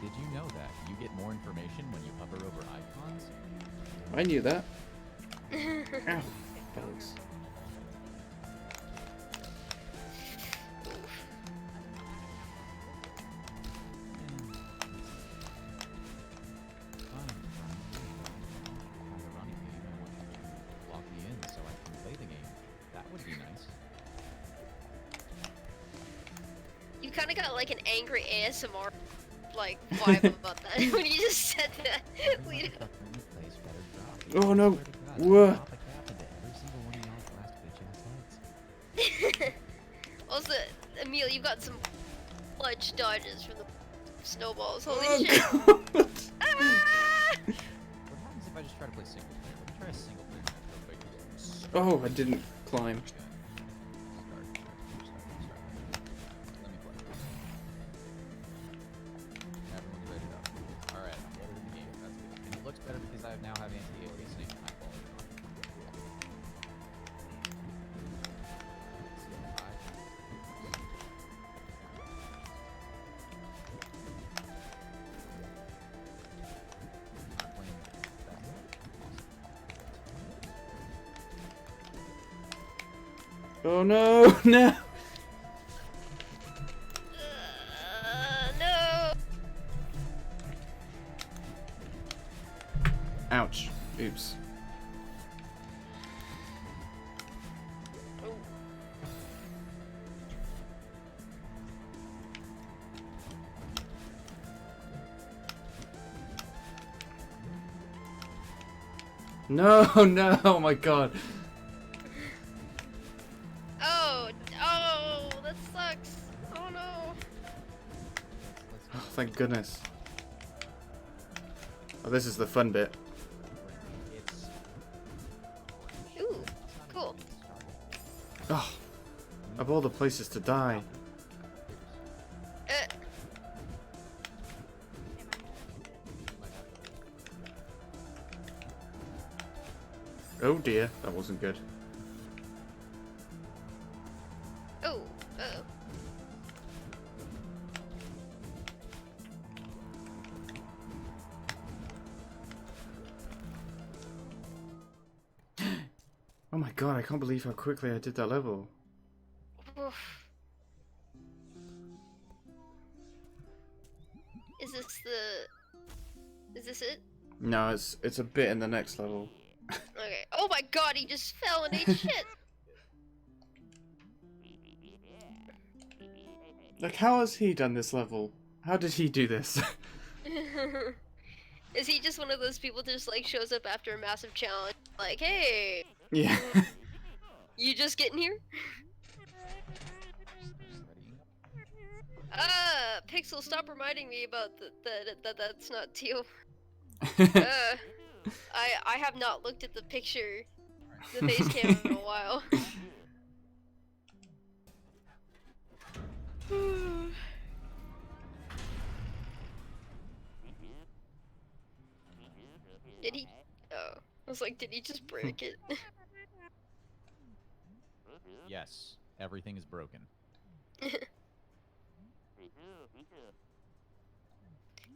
game. Did you know that you get more information when you hover over icons? I knew that. Ow. Bugs. You kind of got like an angry ASMR like vibe about that when you just said that. Lito. Oh no. Whoa. Also, Emil, you got some clutch dodges from the snowballs. Holy Oh, shit. God. Ah! What happens if I just try to play single player? Let me try a single player match real quick. Oh, I didn't climb. Start. Let me play. Everyone's ready to go. Alright, I'm ready to the game. That's good. And it looks better because I now have anti-aliasing and high quality on. Not playing that. Oh no, no. No. Ouch. Oops. Oh. No, no, oh my god. Oh, that sucks. Oh no. Oh, thank goodness. Oh, this is the fun bit. Ooh, cool. Oh, of all the places to die. Oh dear, that wasn't good. Oh, uh-oh. Oh my god, I can't believe how quickly I did that level. Oof. Is this it? No, it's a bit in the next level. Okay. Oh my god, he just fell and ate shit. Like, how has he done this level? How did he do this? Is he just one of those people that just like shows up after a massive challenge? Like, hey, Yeah. you just getting here? Pixel, stop reminding me about that's not Teal. I have not looked at the picture, the face cam in a while. Did he? Oh, I was like, did he just break it? Yes, everything is broken.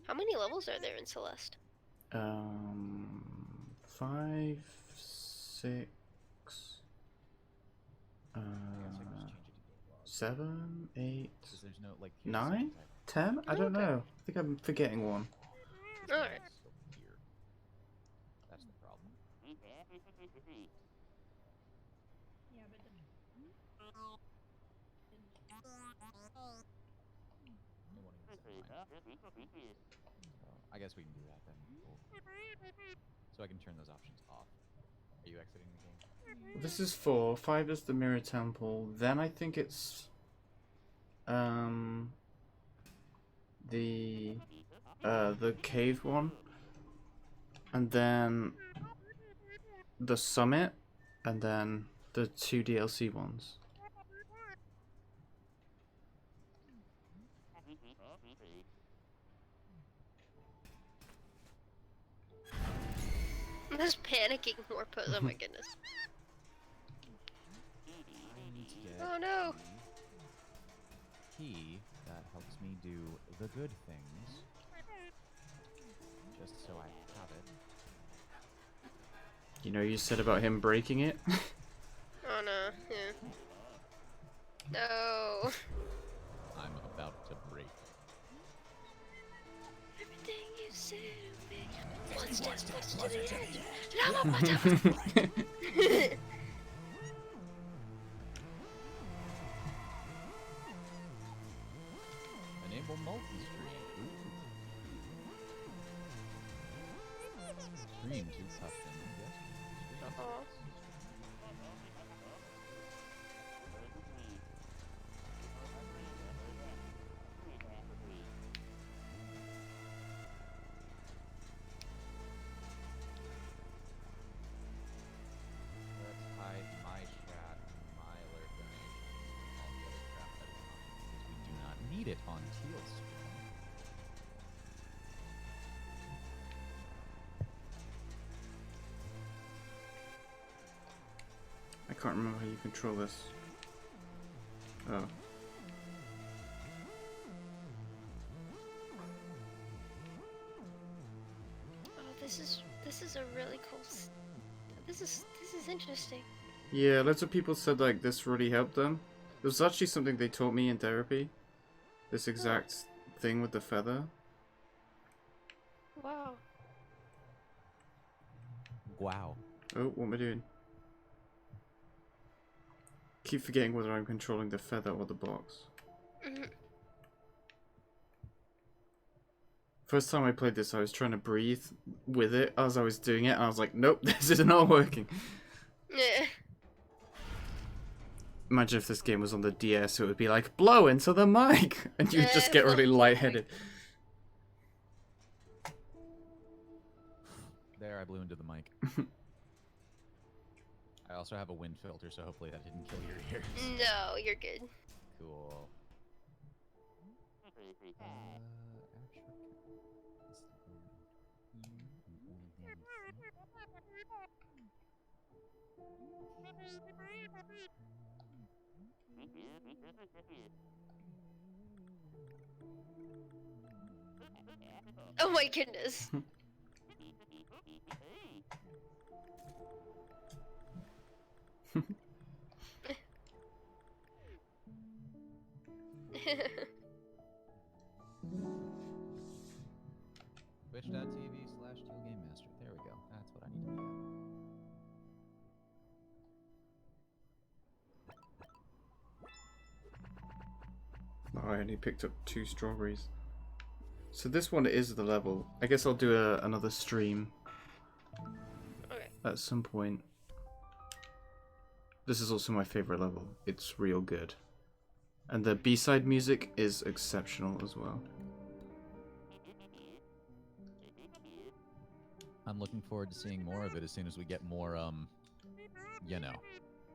How many levels are there in Celeste? 5, 6, I guess I can just change it to 7, 8, because there's no like 9, 10? I don't Okay. know. I think I'm forgetting one. Alright. Here. That's the problem. It won't even set mine. So I guess we can do that then. Cool. So I can turn those options off. Are you exiting the game? This is 4. 5 is the Mirror Temple. Then I think it's the cave one. And then the summit, and then the 2 DLC ones. I'm just panicking more pose. Oh my goodness. I need to get Oh no. a key that helps me do the good things. Just so I have it. You know, you said about him breaking it. Oh no. Yeah. No. I'm about to break. Everything you said of me. One step closer to the edge. And I'm on my top. Enable multi-stream. Stream to custom. Yes. Aw. Let's hide my chat, my alert donation, all the other crap that is mine, because we do not need it on Teal stream. I can't remember how you control this. Oh. Oh, this is a really cool. This is interesting. Yeah, lots of people said like this really helped them. It was actually something they taught me in therapy. This exact thing with the feather. Wow. Wow. Oh, what am I doing? Keep forgetting whether I'm controlling the feather or the box. First time I played this, I was trying to breathe with it as I was doing it, and I was like, nope, this is not working. Yeah. Imagine if this game was on the DS, it would be like, blow into the mic! And you'd just get really lightheaded. There, I blew into the mic. I also have a wind filter, so hopefully that didn't kill your ears. No, you're good. Cool. Oh my goodness. Twitch.tv/TealGameMaster. There we go. That's what I need to be at. Oh, I only picked up 2 strawberries. So this one is the level. I guess I'll do another stream Okay. at some point. This is also my favorite level. It's real good. And the B-side music is exceptional as well. I'm looking forward to seeing more of it as soon as we get more, you know,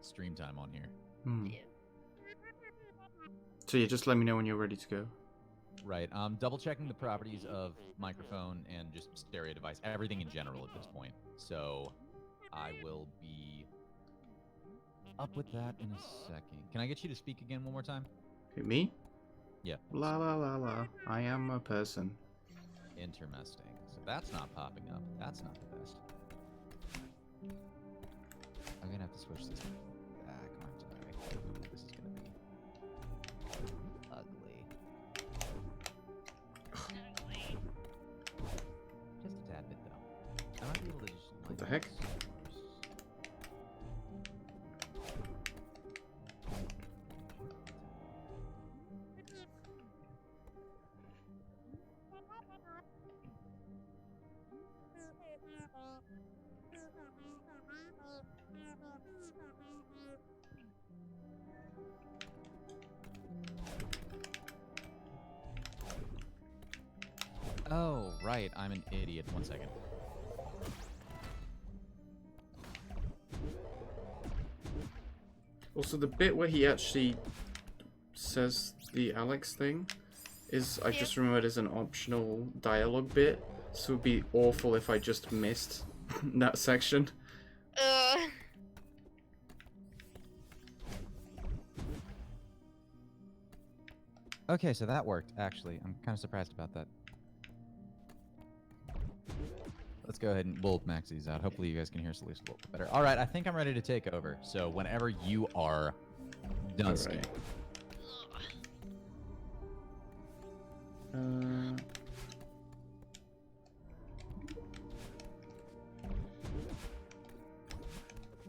stream time on here. Yeah. So yeah, just let me know when you're ready to go. Right. Double checking the properties of microphone and just stereo device, everything in general at this point. So I will be up with that in a second. Can I get you to speak again one more time? Hey, me? Yeah. La la la la. I am a person. Interesting. So that's not popping up. That's not the best. I'm gonna have to switch this back, aren't I? Ooh, this is gonna be ugly. Just a tad bit though. I might be able to just. What the heck? Oh, right. I'm an idiot. 1 second. Also, the bit where he actually says the Alex thing is, I just remembered, as an optional dialogue bit. So it would be awful if I just missed that section. Okay, so that worked, actually. I'm kind of surprised about that. Let's go ahead and we'll max these out. Hopefully you guys can hear us at least a little bit better. All right, I think I'm ready to take over. So whenever you are done skiing.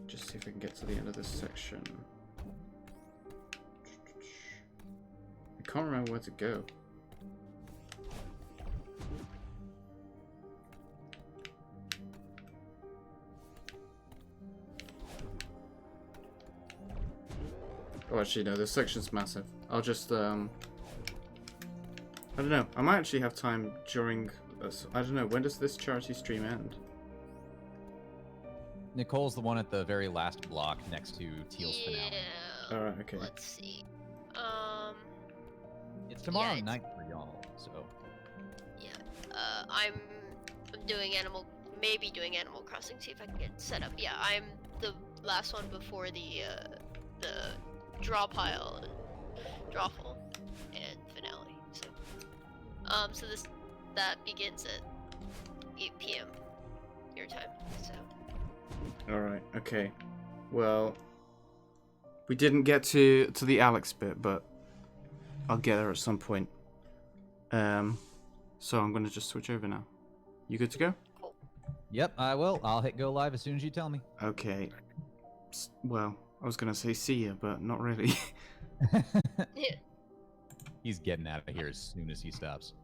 Just see if I can get to the end of this section. I can't remember where to go. Oh, actually, no, this section's massive. I'll just, I don't know. I might actually have time during, I don't know, when does this charity stream end? Nicole's the one at the very last block next to Teal's finale. Yeah. Alright, okay. Let's see. It's tomorrow yeah, night for y'all, so. Yeah. I'm doing maybe doing Animal Crossing. See if I can get set up. Yeah, I'm the last one before the draw pile and drawful and finale. So, so that begins at 8 p.m. your time. So. Alright, okay. Well, we didn't get to the Alex bit, but I'll get there at some point. So I'm gonna just switch over now. You good to go? Yep, I will. I'll hit go live as soon as you tell me. Okay. Well, I was gonna say see ya, but not really. Yeah. He's getting out of here as soon as he stops.